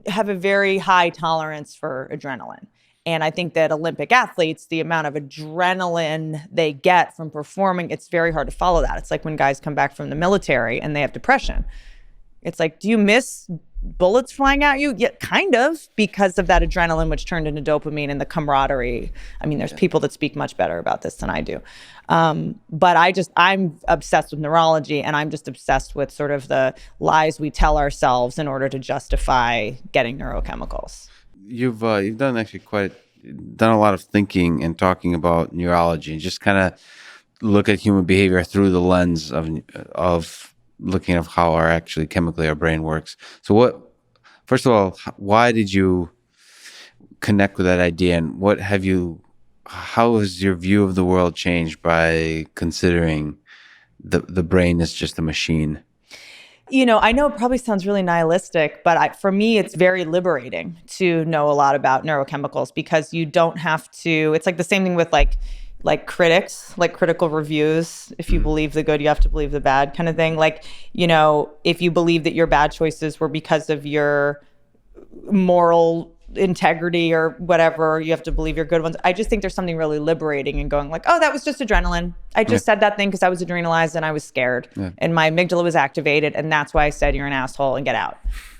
have a very high tolerance for adrenaline. And I think that Olympic athletes, the amount of adrenaline they get from performing, it's very hard to follow that. It's like when guys come back from the military and they have depression. It's like, do you miss bullets flying at you? Yeah, kind of, because of that adrenaline, which turned into dopamine and the camaraderie. I mean, there's people that speak much better about this than I do. But I'm obsessed with neurology, and I'm just obsessed with sort of the lies we tell ourselves in order to justify getting neurochemicals. You've done a lot of thinking and talking about neurology, and just kind of look at human behavior through the lens of looking at how actually chemically our brain works. So first of all, why did you connect with that idea, and how has your view of the world changed by considering the brain is just a machine? I know it probably sounds really nihilistic, but for me, it's very liberating to know a lot about neurochemicals, because you don't have to. It's like the same thing with like critics, like critical reviews. If you believe the good, you have to believe the bad, kind of thing. Like, if you believe that your bad choices were because of your moral integrity or whatever, you have to believe your good ones. I just think there's something really liberating in going like, oh, that was just adrenaline. I just said that thing because I was adrenalized and I was scared and my amygdala was activated, and that's why I said you're an asshole and get out.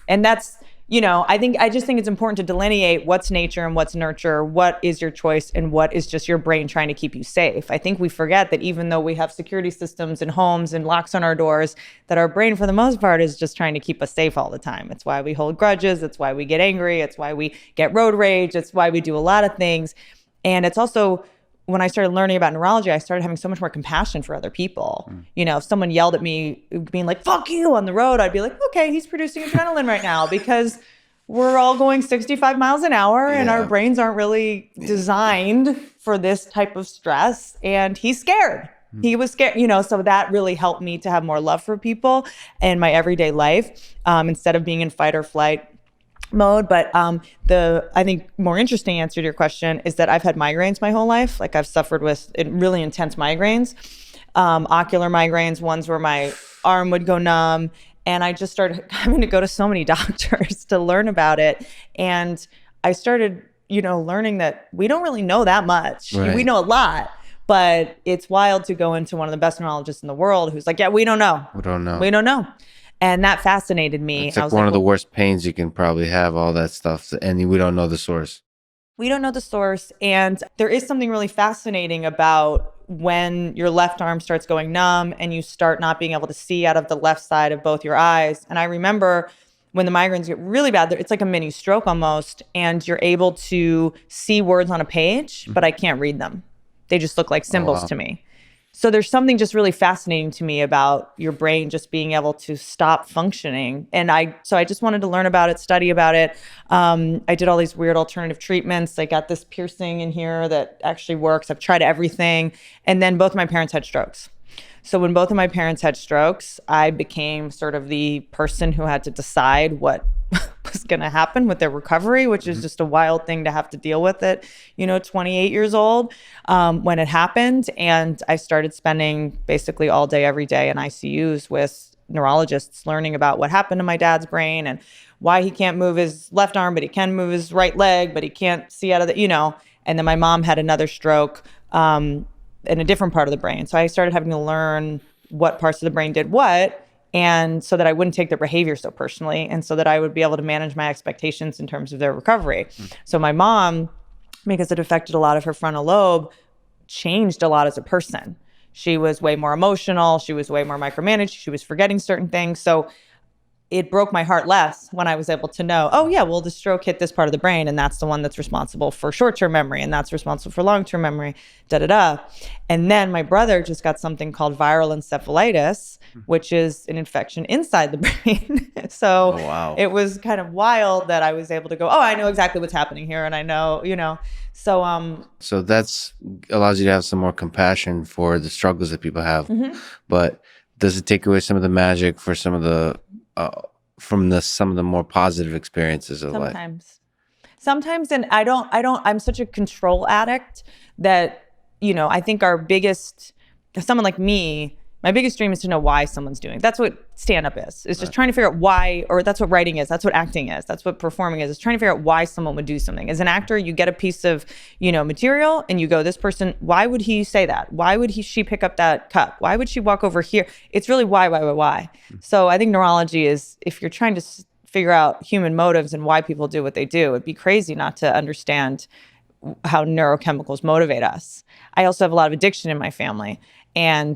And that's, I just think it's important to delineate what's nature and what's nurture, what is your choice and what is just your brain trying to keep you safe. I think we forget that even though we have security systems in homes and locks on our doors, that our brain for the most part is just trying to keep us safe all the time. It's why we hold grudges. It's why we get angry. It's why we get road rage. It's why we do a lot of things. And it's also, when I started learning about neurology, I started having so much more compassion for other people. If someone yelled at me being like, fuck you on the road, I'd be like, okay, he's producing adrenaline right now, because we're all going 65 miles an hour and our brains aren't really designed for this type of stress. And he's scared. He was scared, so that really helped me to have more love for people in my everyday life, instead of being in fight or flight mode. But I think more interesting answer to your question is that I've had migraines my whole life. Like, I've suffered with really intense migraines, ocular migraines, ones where my arm would go numb. And I just started having to go to so many doctors to learn about it. And I started, learning that we don't really know that much. Right. We know a lot, but it's wild to go into one of the best neurologists in the world who's like, yeah, we don't know. We don't know. And that fascinated me. It's like one of the worst pains you can probably have, all that stuff. And we don't know the source. We don't know the source. And there is something really fascinating about when your left arm starts going numb and you start not being able to see out of the left side of both your eyes. And I remember when the migraines get really bad, it's like a mini stroke almost, and you're able to see words on a page, but I can't read them. They just look like symbols to me. So there's something just really fascinating to me about your brain just being able to stop functioning. And I just wanted to learn about it, study about it. I did all these weird alternative treatments. I got this piercing in here that actually works. I've tried everything. And then both my parents had strokes. So when both of my parents had strokes, I became sort of the person who had to decide what was going to happen with their recovery, which is just a wild thing to have to deal with at 28 years old when it happened. And I started spending basically all day, every day in ICUs with neurologists learning about what happened to my dad's brain and why he can't move his left arm, but he can move his right leg, but he can't see out of the, And then my mom had another stroke in a different part of the brain. So I started having to learn what parts of the brain did what, and so that I wouldn't take their behavior so personally, and so that I would be able to manage my expectations in terms of their recovery. So my mom, because it affected a lot of her frontal lobe, changed a lot as a person. She was way more emotional. She was way more micromanaged. She was forgetting certain things. So it broke my heart less when I was able to know, oh yeah, well, the stroke hit this part of the brain, and that's the one that's responsible for short-term memory, and that's responsible for long-term memory, da-da-da. And then my brother just got something called viral encephalitis, which is an infection inside the brain. So It was kind of wild that I was able to go, oh, I know exactly what's happening here, and I know, So that's allows you to have some more compassion for the struggles that people have. But does it take away some of the magic for some of the some of the more positive experiences of life? Sometimes, and I'm such a control addict that, I think someone like me, My biggest dream is to know why someone's doing it. That's what stand-up is. It's just trying to figure out why, or that's what writing is. That's what acting is. That's what performing is. It's trying to figure out why someone would do something. As an actor, you get a piece of, material and you go, this person, why would he say that? Why would she pick up that cup? Why would she walk over here? It's really why. So I think neurology is, if you're trying to figure out human motives and why people do what they do, it'd be crazy not to understand how neurochemicals motivate us. I also have a lot of addiction in my family, and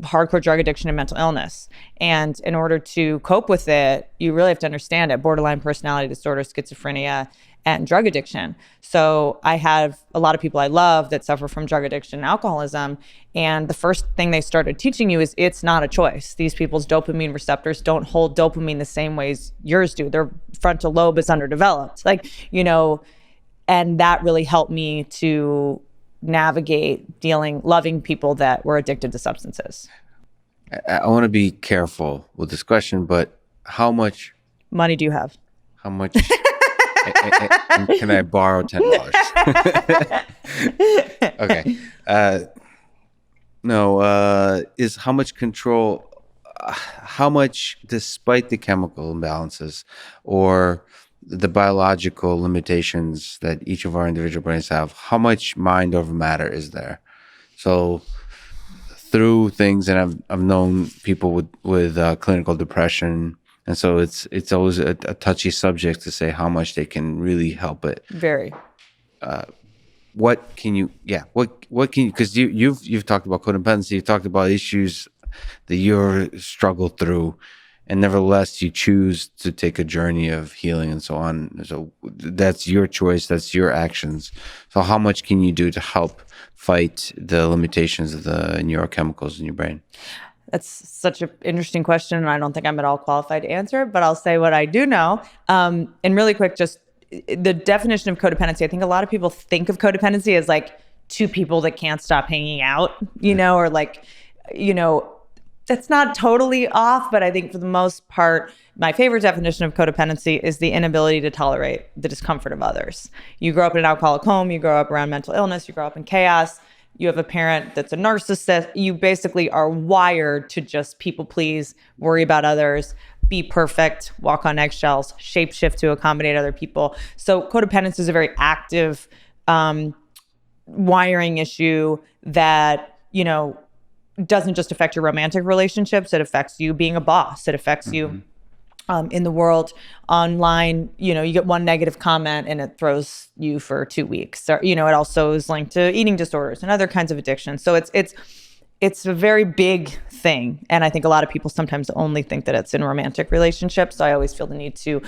hardcore drug addiction and mental illness. And in order to cope with it, you really have to understand it. Borderline personality disorder, schizophrenia, and drug addiction. So I have a lot of people I love that suffer from drug addiction and alcoholism. And the first thing they started teaching you is it's not a choice. These people's dopamine receptors don't hold dopamine the same ways yours do. Their frontal lobe is underdeveloped. And that really helped me to navigate loving people that were addicted to substances. I want to be careful with this question, but how much money do you have? How much can I borrow $10? Okay. Is how much control, how much, despite the chemical imbalances or the biological limitations that each of our individual brains have, how much mind over matter is there? So through things, and I've known people with clinical depression, and so it's always a touchy subject to say how much they can really help it. Very. What can you? Because you've talked about codependency, you've talked about issues that you're struggled through, and nevertheless you choose to take a journey of healing and so on. So that's your choice, that's your actions. So how much can you do to help fight the limitations of the neurochemicals in your brain? That's such an interesting question, and I don't think I'm at all qualified to answer it, but I'll say what I do know. And really quick, just the definition of codependency. I think a lot of people think of codependency as like two people that can't stop hanging out, or like, that's not totally off, but I think for the most part, my favorite definition of codependency is the inability to tolerate the discomfort of others. You grow up in an alcoholic home, you grow up around mental illness, you grow up in chaos, you have a parent that's a narcissist, you basically are wired to just people please, worry about others, be perfect, walk on eggshells, shapeshift to accommodate other people. So codependency is a very active wiring issue that, doesn't just affect your romantic relationships. It affects you being a boss. It affects you in the world, online. You get one negative comment and it throws you for 2 weeks. Or, it also is linked to eating disorders and other kinds of addictions. So it's a very big thing. And I think a lot of people sometimes only think that it's in romantic relationships. So I always feel the need to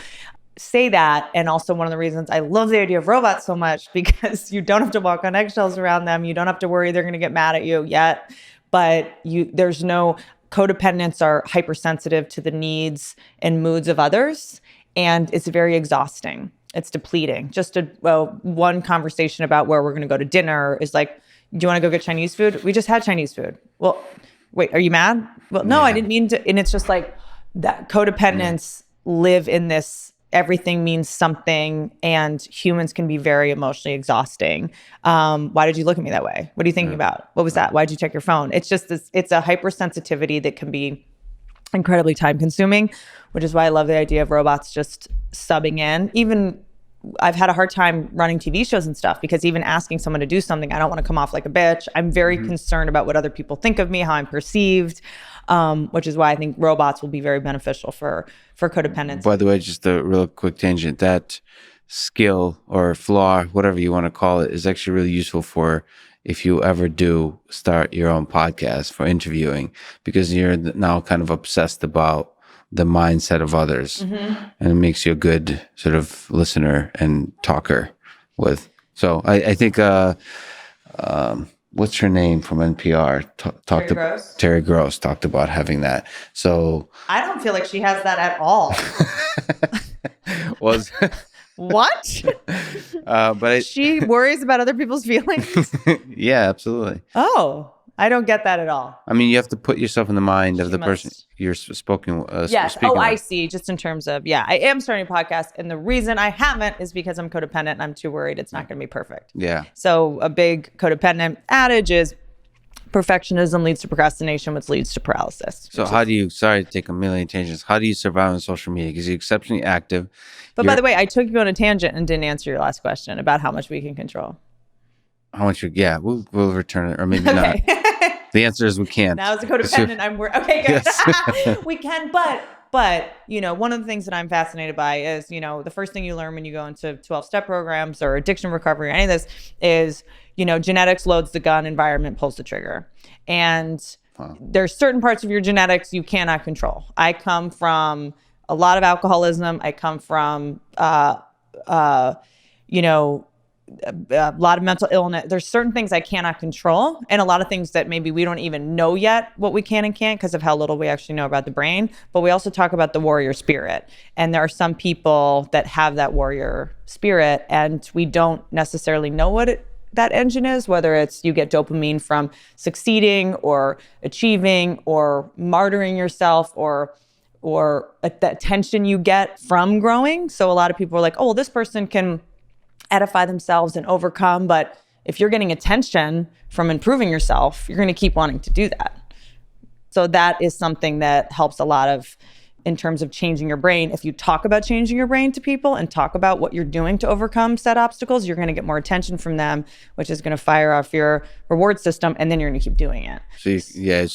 say that. And also one of the reasons I love the idea of robots so much, because you don't have to walk on eggshells around them. You don't have to worry they're going to get mad at you yet. But there's no codependents are hypersensitive to the needs and moods of others. And it's very exhausting. It's depleting. Just one conversation about where we're going to go to dinner is like, do you want to go get Chinese food? We just had Chinese food. Well, wait, are you mad? Well, no, I didn't mean to. And it's just like that codependents live in this, everything means something, and humans can be very emotionally exhausting. Why did you look at me that way? What are you thinking about? What was that? Why did you check your phone? It's just this, it's a hypersensitivity that can be incredibly time consuming, which is why I love the idea of robots just subbing in. Even I've had a hard time running TV shows and stuff, because even asking someone to do something, I don't want to come off like a bitch. I'm very concerned about what other people think of me, how I'm perceived, which is why I think robots will be very beneficial for codependence. By the way, just a real quick tangent, that skill or flaw, whatever you want to call it, is actually really useful for if you ever do start your own podcast for interviewing, because you're now kind of obsessed about the mindset of others, and it makes you a good sort of listener and talker with. So I think, what's her name from NPR? Terry Gross talked about having that. So I don't feel like she has that at all. Was what? But she worries about other people's feelings. Yeah, absolutely. Oh, I don't get that at all. I mean, you have to put yourself in the mind of the person you're speaking. Yes. Speaking I with. see. Just in terms of, I am starting a podcast, and the reason I haven't is because I'm codependent and I'm too worried it's not going to be perfect. Yeah. So a big codependent adage is Perfectionism leads to procrastination, which leads to paralysis. So how do you, sorry to take a million tangents, how do you survive on social media? Because you're exceptionally active. But by the way, I took you on a tangent and didn't answer your last question about how much we can control. How much we'll return it, or maybe not. The answer is we can't. Now as a codependent, okay, good. Yes. We can, but one of the things that I'm fascinated by is, the first thing you learn when you go into 12-step programs or addiction recovery or any of this is, genetics loads the gun, environment pulls the trigger. And there's certain parts of your genetics you cannot control. I come from a lot of alcoholism. I come from, a lot of mental illness. There's certain things I cannot control, and a lot of things that maybe we don't even know yet what we can and can't because of how little we actually know about the brain. But we also talk about the warrior spirit. And there are some people that have that warrior spirit, and we don't necessarily know what that engine is, whether it's you get dopamine from succeeding or achieving or martyring yourself or the attention you get from growing. So a lot of people are like, oh, well, this person can edify themselves and overcome. But if you're getting attention from improving yourself, you're going to keep wanting to do that. So that is something that helps a lot of in terms of changing your brain. If you talk about changing your brain to people and talk about what you're doing to overcome said obstacles, you're going to get more attention from them, which is going to fire off your reward system, and then you're going to keep doing it. So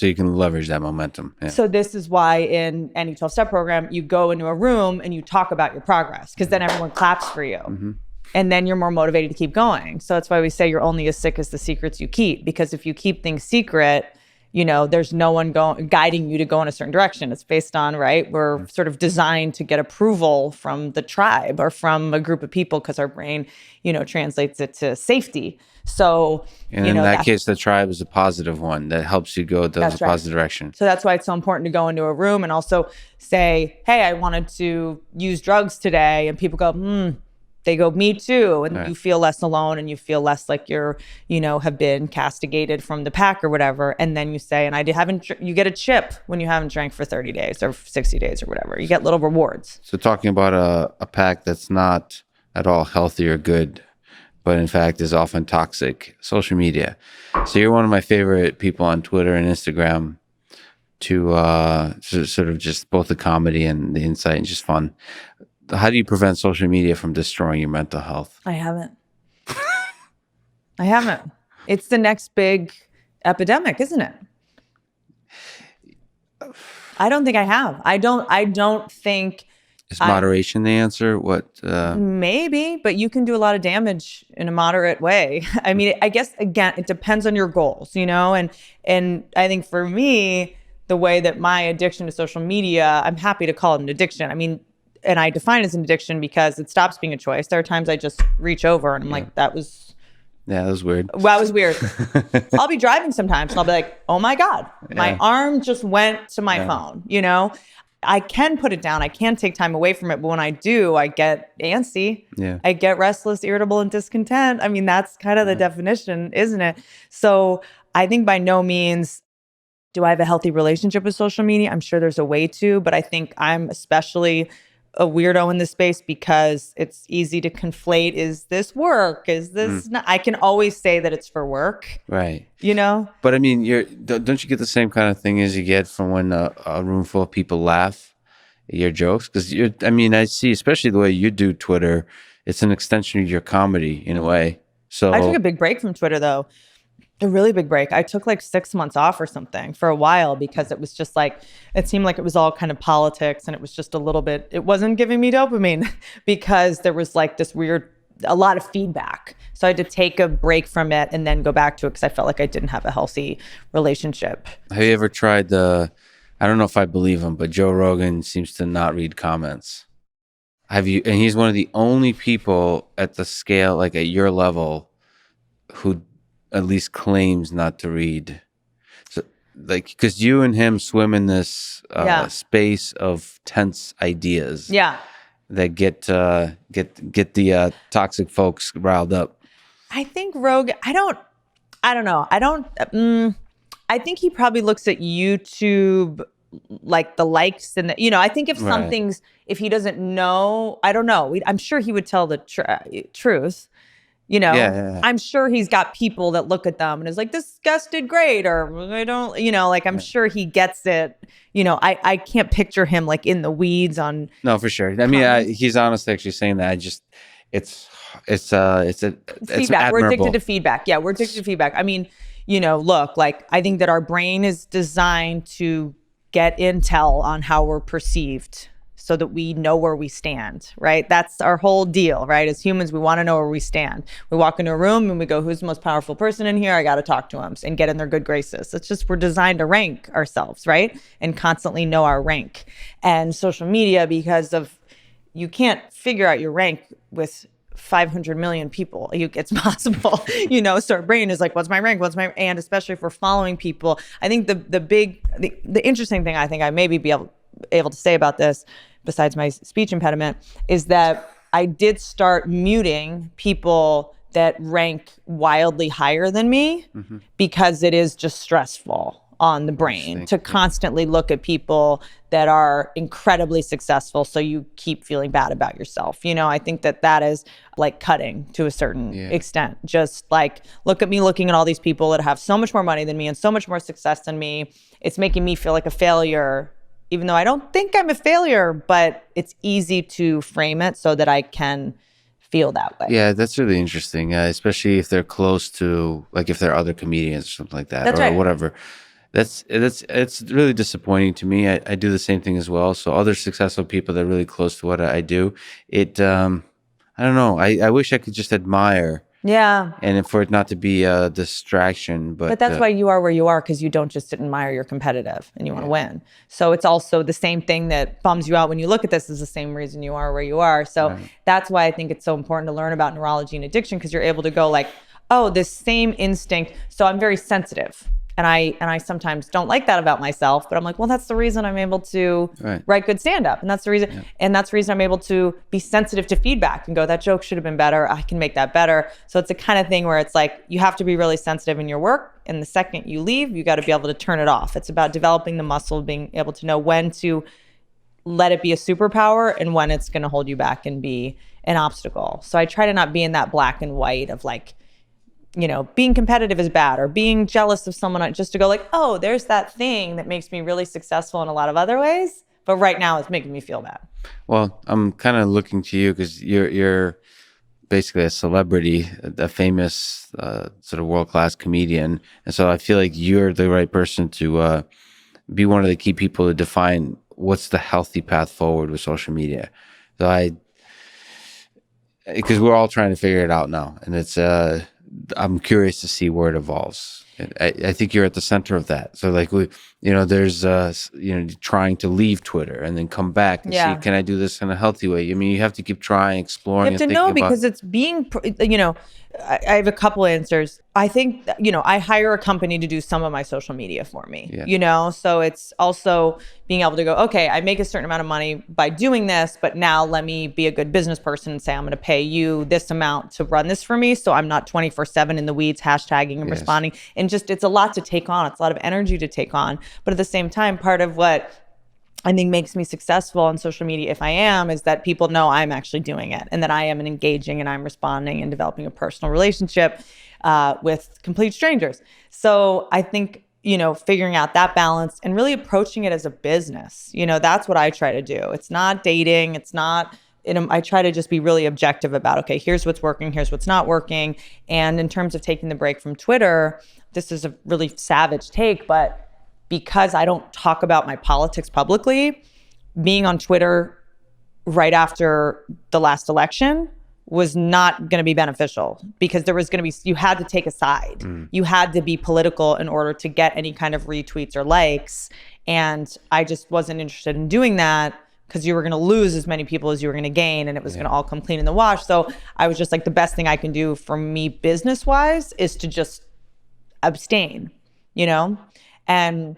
you can leverage that momentum. Yeah. So this is why in any 12-step program, you go into a room and you talk about your progress, because then everyone claps for you. Mm-hmm. And then you're more motivated to keep going. So that's why we say you're only as sick as the secrets you keep. Because if you keep things secret, there's no one guiding you to go in a certain direction. It's based on, right? We're sort of designed to get approval from the tribe or from a group of people because our brain, translates it to safety. So, and in that case, the tribe is a positive one that helps you go the positive direction. So that's why it's so important to go into a room and also say, hey, I wanted to use drugs today. And people go, they go, me too. And you feel less alone and you feel less like you're, have been castigated from the pack or whatever. And then you say, and you get a chip when you haven't drank for 30 days or 60 days or whatever. You get little rewards. So talking about a pack that's not at all healthy or good, but in fact is often toxic, social media. So you're one of my favorite people on Twitter and Instagram to sort of just both the comedy and the insight and just fun. How do you prevent social media from destroying your mental health? I haven't. It's the next big epidemic, isn't it? I don't think I have. I don't think. Is moderation the answer? Maybe, but you can do a lot of damage in a moderate way. I mean, I guess, again, it depends on your goals, and I think for me, the way that my addiction to social media, I'm happy to call it an addiction. I mean, and I define it as an addiction because it stops being a choice. There are times I just reach over and I'm like, that was weird. Well, that was weird. I'll be driving sometimes and I'll be like, oh my God, my arm just went to my phone, I can put it down. I can take time away from it. But when I do, I get antsy. Yeah. I get restless, irritable, and discontent. I mean, that's kind of the definition, isn't it? So I think by no means do I have a healthy relationship with social media. I'm sure there's a way to, but I think I'm especially a weirdo in this space because it's easy to conflate. Is this work? Is this not? I can always say that it's for work. Right. But I mean, don't you get the same kind of thing as you get from when a room full of people laugh at your jokes? Because I see, especially the way you do Twitter, it's an extension of your comedy in a way. So I took a big break from Twitter though. A really big break. I took like 6 months off or something for a while because it was just like, it seemed like it was all kind of politics and it was just a little bit, it wasn't giving me dopamine because there was like this a lot of feedback. So I had to take a break from it and then go back to it because I felt like I didn't have a healthy relationship. Have you ever tried I don't know if I believe him, but Joe Rogan seems to not read comments. Have you? And he's one of the only people at the scale, like at your level, who at least claims not to read. So, like, because you and him swim in this space of tense ideas. Yeah. That get the toxic folks riled up. I think Rogan. I don't know. I think he probably looks at YouTube, like the likes and I think if something's, if he doesn't know, I don't know. I'm sure he would tell the truth. I'm sure he's got people that look at them and is like, this guest did great, or I don't, like I'm sure he gets it. I can't picture him like in the weeds on. No, for sure. I mean, he's honestly actually saying that. It's feedback. We're addicted to feedback. Yeah, we're addicted to feedback. I mean, look, like I think that our brain is designed to get intel on how we're perceived, so that we know where we stand, right? That's our whole deal, right? As humans, we want to know where we stand. We walk into a room and we go, who's the most powerful person in here? I got to talk to him and get in their good graces. It's just, we're designed to rank ourselves, right? And constantly know our rank. And social media, because of, you can't figure out your rank with 500 million people. It's possible, so our brain is like, what's my rank? And especially if we're following people, I think the interesting thing I think I maybe be able to say about this, besides my speech impediment, is that I did start muting people that rank wildly higher than me, because it is just stressful on the brain to constantly look at people that are incredibly successful, so you keep feeling bad about yourself. I think that is like cutting to a certain extent. Just like, look at me looking at all these people that have so much more money than me and so much more success than me. It's making me feel like a failure, even though I don't think I'm a failure, but it's easy to frame it so that I can feel that way. Yeah, that's really interesting, especially if they're close to, like if they're other comedians or something like that, that's or right. whatever. It's really disappointing to me. I do the same thing as well. So other successful people that are really close to what I do, I don't know. I wish I could just admire. Yeah. And for it not to be a distraction. But that's why you are where you are, because you don't just admire, you're competitive and you want to win. So it's also the same thing that bums you out when you look at this is the same reason you are where you are. So that's why I think it's so important to learn about neurology and addiction, because you're able to go like, oh, this same instinct. So I'm very sensitive. And I sometimes don't like that about myself, but I'm like, well, that's the reason I'm able to write good stand-up. And that's the reason, I'm able to be sensitive to feedback and go, that joke should have been better. I can make that better. So it's the kind of thing where it's like, you have to be really sensitive in your work. And the second you leave, you got to be able to turn it off. It's about developing the muscle, being able to know when to let it be a superpower and when it's going to hold you back and be an obstacle. So I try to not be in that black and white of like, being competitive is bad, or being jealous of someone, just to go like, oh, there's that thing that makes me really successful in a lot of other ways, but right now it's making me feel bad. Well, I'm kind of looking to you because you're basically a celebrity, a famous sort of world-class comedian, and so I feel like you're the right person to be one of the key people to define what's the healthy path forward with social media. So because we're all trying to figure it out now, and it's I'm curious to see where it evolves. I think you're at the center of that. So like there's trying to leave Twitter and then come back and see, can I do this in a healthy way? I mean, you have to keep trying, exploring. You have to know, because it's being, I have a couple answers. I think, I hire a company to do some of my social media for me, so it's also being able to go, okay, I make a certain amount of money by doing this, but now let me be a good business person and say, I'm going to pay you this amount to run this for me. So I'm not 24/7 in the weeds, hashtagging and responding. And just, it's a lot to take on. It's a lot of energy to take on. But at the same time, part of what I think makes me successful on social media, if I am, is that people know I'm actually doing it, and that I am engaging and I'm responding and developing a personal relationship with complete strangers. So I think, figuring out that balance and really approaching it as a business, that's what I try to do. It's not dating. It's not, I try to just be really objective about, okay, here's what's working, here's what's not working. And in terms of taking the break from Twitter, this is a really savage take, but because I don't talk about my politics publicly, being on Twitter right after the last election was not going to be beneficial, because there was going to be, you had to take a side. You had to be political in order to get any kind of retweets or likes. And I just wasn't interested in doing that, because you were going to lose as many people as you were going to gain, and it was going to all come clean in the wash. So I was just like, the best thing I can do for me business-wise is to just abstain, And,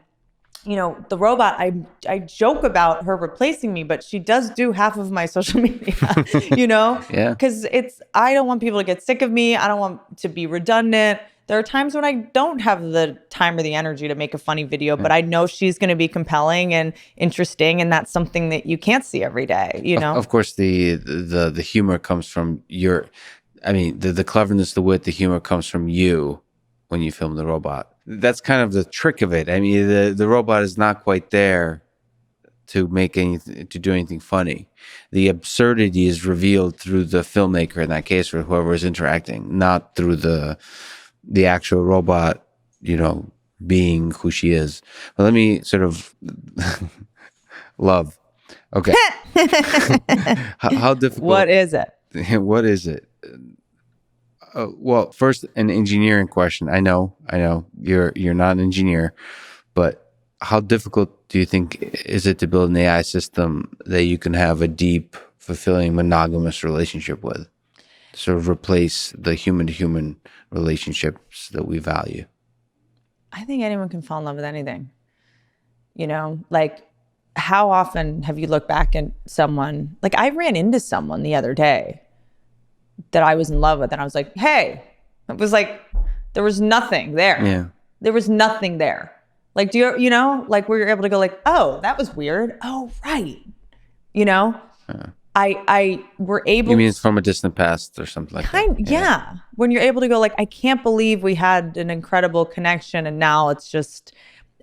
the robot, I joke about her replacing me, but she does do half of my social media, Because I don't want people to get sick of me. I don't want to be redundant. There are times when I don't have the time or the energy to make a funny video, but I know she's going to be compelling and interesting, and that's something that you can't see every day, Of course, the humor comes from I mean, the cleverness, the wit, the humor comes from you when you film the robot. That's kind of the trick of it. I mean, the robot is not quite there to do anything funny. The absurdity is revealed through the filmmaker in that case, or whoever is interacting, not through the actual robot, being who she is. But let me sort of love. Okay. How difficult? What is it? What is it? Well, first, an engineering question. I know, you're not an engineer, but how difficult do you think is it to build an AI system that you can have a deep, fulfilling, monogamous relationship with? Sort of replace the human-to-human relationships that we value. I think anyone can fall in love with anything. Like, how often have you looked back at someone? Like, I ran into someone the other day that I was in love with, and I was like, hey, it was like, there was nothing there. Yeah. There was nothing there. Like, do you like where you're able to go like, oh, that was weird. Oh, right. I were able. You mean it's from a distant past or something like that? Yeah. When you're able to go like, I can't believe we had an incredible connection, and now it's just,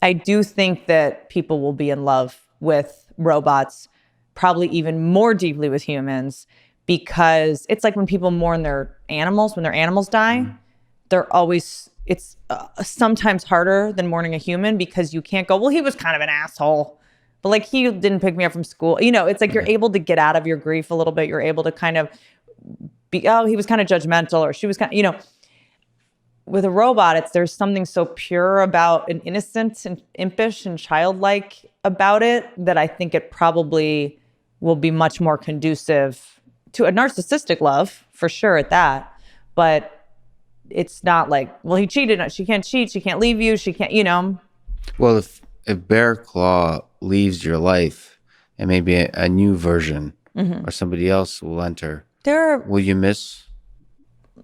I do think that people will be in love with robots, probably even more deeply with humans, because it's like when people mourn their animals, when their animals die, they're always, it's sometimes harder than mourning a human, because you can't go, well, he was kind of an asshole, but like he didn't pick me up from school. It's like you're able to get out of your grief a little bit. You're able to kind of be, oh, he was kind of judgmental, or she was kind of, with a robot, there's something so pure about, and innocent and impish and childlike about it, that I think it probably will be much more conducive to a narcissistic love, for sure, at that. But it's not like, well, he cheated. She can't cheat. She can't leave you. She can't, Well, if Bearclaw leaves your life, and maybe a new version or somebody else will enter, will you miss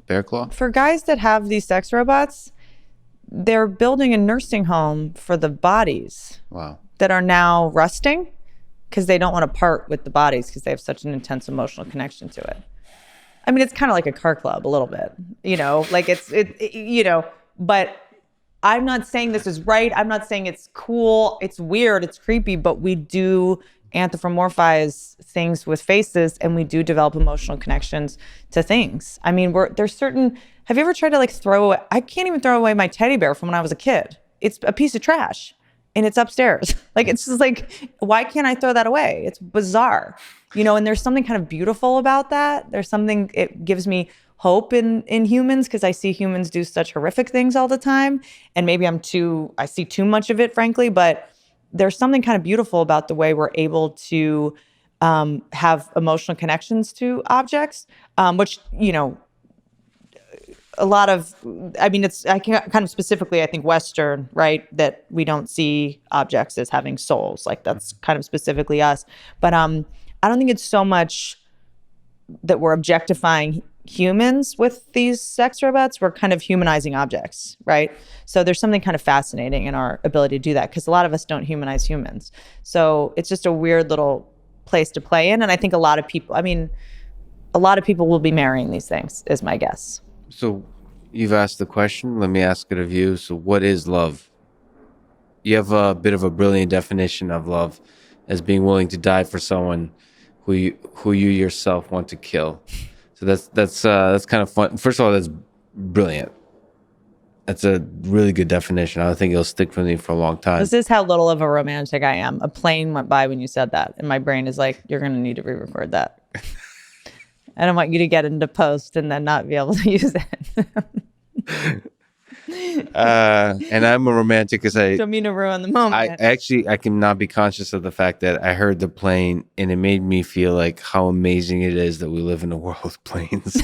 Bearclaw? For guys that have these sex robots, they're building a nursing home for the bodies. Wow. That are now rusting, because they don't want to part with the bodies, because they have such an intense emotional connection to it. I mean, it's kind of like a car club a little bit, like but I'm not saying this is right. I'm not saying it's cool. It's weird. It's creepy, but we do anthropomorphize things with faces, and we do develop emotional connections to things. I mean, there's certain, have you ever tried to like throw away? I can't even throw away my teddy bear from when I was a kid. It's a piece of trash. And it's upstairs. Like, it's just like, why can't I throw that away? It's bizarre, and there's something kind of beautiful about that. There's something, it gives me hope in humans, because I see humans do such horrific things all the time. And maybe I see too much of it, frankly, but there's something kind of beautiful about the way we're able to have emotional connections to objects, which, a lot of, I mean, I can kind of specifically, I think, Western, right? That we don't see objects as having souls. Like, that's kind of specifically us. But I don't think it's so much that we're objectifying humans with these sex robots. We're kind of humanizing objects, right? So there's something kind of fascinating in our ability to do that, because a lot of us don't humanize humans. So it's just a weird little place to play in. And I think a lot of people will be marrying these things, is my guess. So you've asked the question. Let me ask it of you. So what is love? You have a bit of a brilliant definition of love as being willing to die for someone who you yourself want to kill. So that's kind of fun. First of all, that's brilliant. That's a really good definition. I think it'll stick with me for a long time. This is how little of a romantic I am. A plane went by when you said that, and my brain is like, you're going to need to re-record that. I don't want you to get into post and then not be able to use it. And I'm a romantic, because I don't mean to ruin the moment. I cannot be conscious of the fact that I heard the plane, and it made me feel like how amazing it is that we live in a world of planes.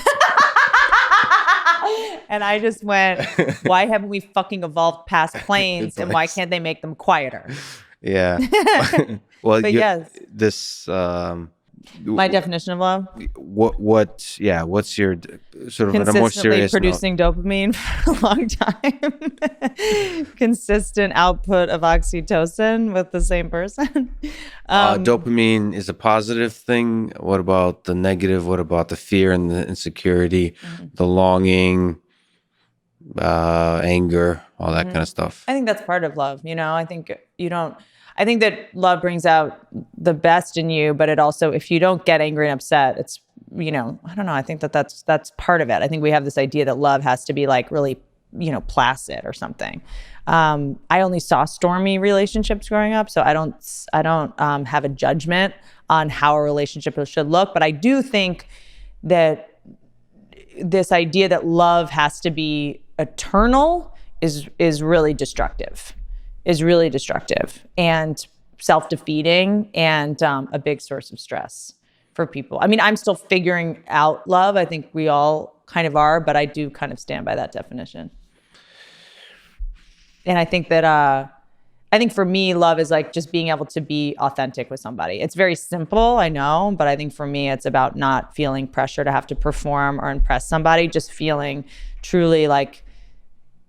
And I just went, why haven't we fucking evolved past planes, and why can't they make them quieter? Yeah. Well, but yes, this My definition of love? What's your sort of on a more Consistently serious producing note? dopamine for a long time. Consistent output of oxytocin with the same person. Dopamine is a positive thing. What about the negative? What about the fear and the insecurity, the longing, anger, all that kind of stuff? I think that's part of love. I think that love brings out the best in you, but it also, if you don't get angry and upset, it's, I don't know. I think that's part of it. I think we have this idea that love has to be like really, placid or something. I only saw stormy relationships growing up, so I don't have a judgment on how a relationship should look. But I do think that this idea that love has to be eternal is really destructive. And self-defeating and a big source of stress for people. I mean, I'm still figuring out love. I think we all kind of are, but I do kind of stand by that definition. And I think that, for me, love is like just being able to be authentic with somebody. It's very simple, I know, but I think for me, it's about not feeling pressure to have to perform or impress somebody, just feeling truly like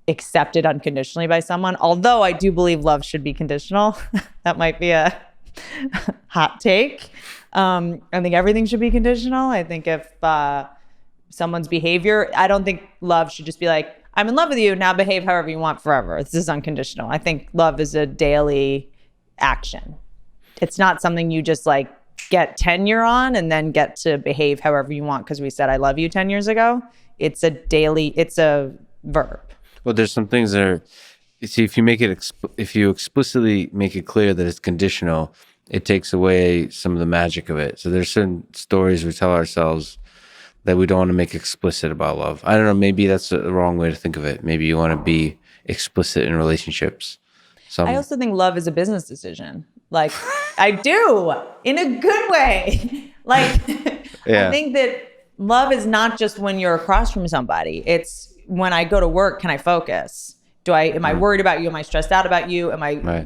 accepted unconditionally by someone. Although I do believe love should be conditional. That might be a hot take. I think everything should be conditional. I think if someone's behavior, I don't think love should just be like, I'm in love with you, now behave however you want forever. This is unconditional. I think love is a daily action. It's not something you just like get tenure on and then get to behave however you want because we said I love you 10 years ago. It's a verb. Well, there's some things that are, you see, if you explicitly make it clear that it's conditional, it takes away some of the magic of it. So there's certain stories we tell ourselves that we don't want to make explicit about love. I don't know, maybe that's the wrong way to think of it. Maybe you want to be explicit in relationships. I also think love is a business decision. Like, I do, in a good way. Like, I think that love is not just when you're across from somebody. It's when I go to work, can I focus? Am I worried about you? Am I stressed out about you?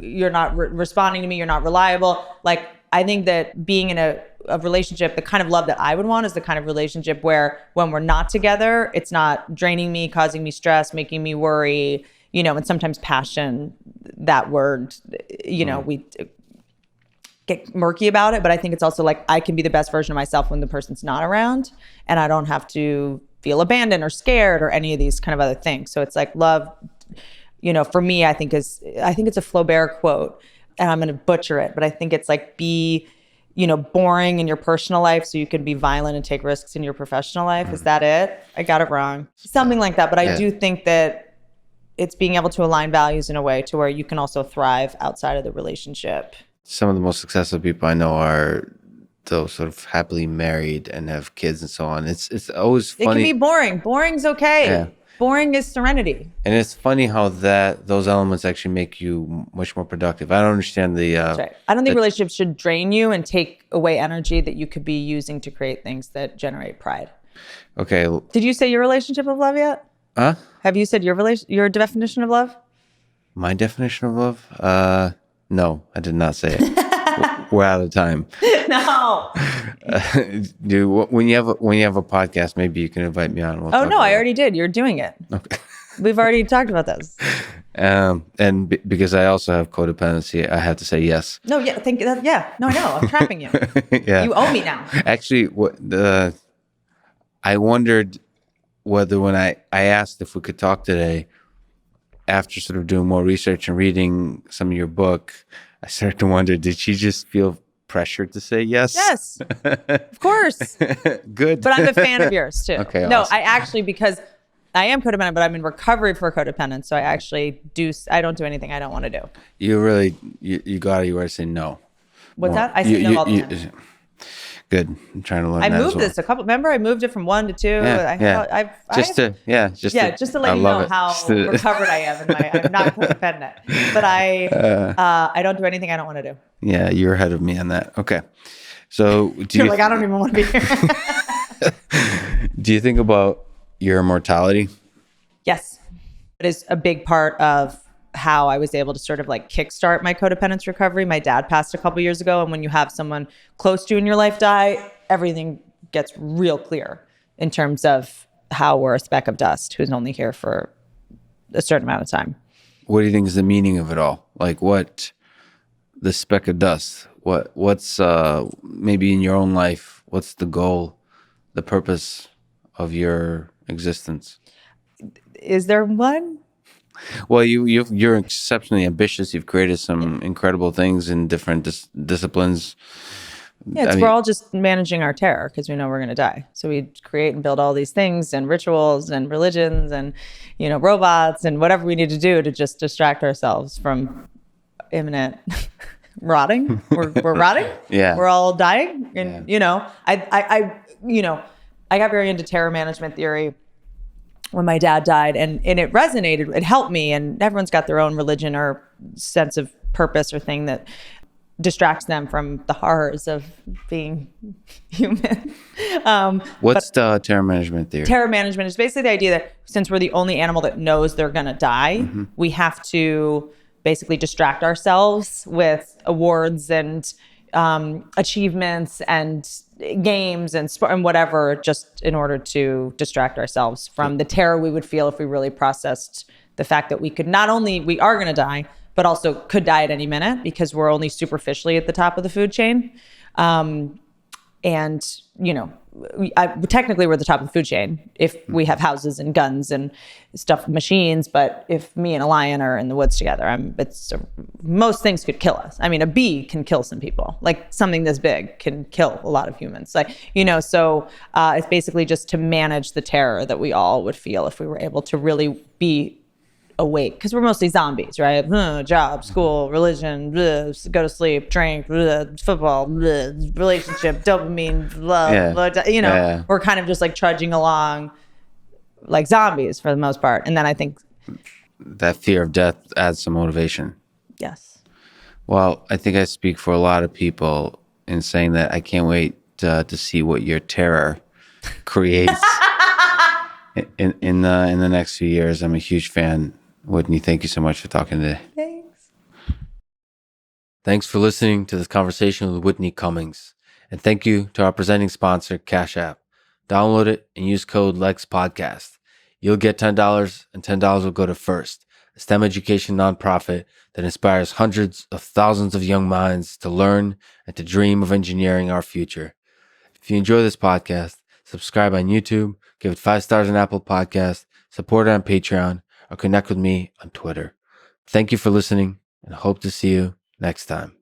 You're not responding to me? You're not reliable? Like, I think that being in a relationship, the kind of love that I would want is the kind of relationship where when we're not together, it's not draining me, causing me stress, making me worry, and sometimes passion, that word, we get murky about it. But I think it's also like I can be the best version of myself when the person's not around and I don't have to feel abandoned or scared or any of these kind of other things. So it's like love, for me, I think it's a Flaubert quote and I'm going to butcher it, but I think it's like be, boring in your personal life so you can be violent and take risks in your professional life. Is that it? I got it wrong. Something like that. But I do think that it's being able to align values in a way to where you can also thrive outside of the relationship. Some of the most successful people I know are those sort of happily married and have kids and so on. It's always funny. It can be boring. Boring's okay. Yeah. Boring is serenity. And it's funny how those elements actually make you much more productive. I don't understand the... That's right. I don't think relationships should drain you and take away energy that you could be using to create things that generate pride. Okay. Did you say your relationship of love yet? Huh? Have you said your definition of love? My definition of love? No, I did not say it. We're out of time. No. Dude, when you have a podcast, maybe you can invite me on. We'll I already did. You're doing it. Okay. We've already talked about this. And because I also have codependency, I have to say yes. No, yeah, no, I know. I'm trapping you. Yeah. You owe me now. Actually, I wondered whether when I asked if we could talk today, after sort of doing more research and reading some of your book, I started to wonder, did she just feel pressured to say yes? Yes, of course. Good. But I'm a fan of yours too. Okay. No, awesome. I actually, because I am codependent, but I'm in recovery for codependence. So I don't do anything I don't want to do. You really, you got it. You were saying no. What's that? I say no all the time. Good. I'm trying to learn. I moved this a couple. Remember, I moved it from 1 to 2. Just to let you know how recovered I am. I'm not codependent, but I don't do anything I don't want to do. Yeah, you're ahead of me on that. Okay, so I don't even want to be here. Do you think about your mortality? Yes, it is a big part of how I was able to sort of like kickstart my codependence recovery. My dad passed a couple years ago, and when you have someone close to you in your life die, everything gets real clear in terms of how we're a speck of dust who's only here for a certain amount of time. What do you think is the meaning of it all? Like, what the speck of dust? What's maybe in your own life? What's the goal, the purpose of your existence? Is there one? Well, you're exceptionally ambitious. You've created some incredible things in different disciplines. Yeah, we're all just managing our terror because we know we're going to die. So we create and build all these things and rituals and religions and, robots and whatever we need to do to just distract ourselves from imminent rotting. We're rotting. Yeah, we're all dying. And I got very into terror management theory when my dad died, and it resonated. It helped me. And everyone's got their own religion or sense of purpose or thing that distracts them from the horrors of being human. What's the terror management theory? Terror management is basically the idea that since we're the only animal that knows they're going to die, we have to basically distract ourselves with awards and achievements and games and sport and whatever, just in order to distract ourselves from the terror we would feel if we really processed the fact that we are going to die, but also could die at any minute because we're only superficially at the top of the food chain. Technically we're at the top of the food chain if we have houses and guns and stuff, machines. But if me and a lion are in the woods together, most things could kill us. I mean, a bee can kill some people. Like something this big can kill a lot of humans. So it's basically just to manage the terror that we all would feel if we were able to really be awake, because we're mostly zombies, right? Job, school, religion, go to sleep, drink, football, relationship, dopamine, we're kind of just like trudging along like zombies for the most part. And then I think that fear of death adds some motivation. Yes. Well, I think I speak for a lot of people in saying that I can't wait to see what your terror creates in the next few years. I'm a huge fan. Whitney, thank you so much for talking today. Thanks. Thanks for listening to this conversation with Whitney Cummings. And thank you to our presenting sponsor, Cash App. Download it and use code LEXPODCAST. You'll get $10, and $10 will go to First, a STEM education nonprofit that inspires hundreds of thousands of young minds to learn and to dream of engineering our future. If you enjoy this podcast, subscribe on YouTube, give it 5 stars on Apple Podcasts, support it on Patreon, or connect with me on Twitter. Thank you for listening, and hope to see you next time.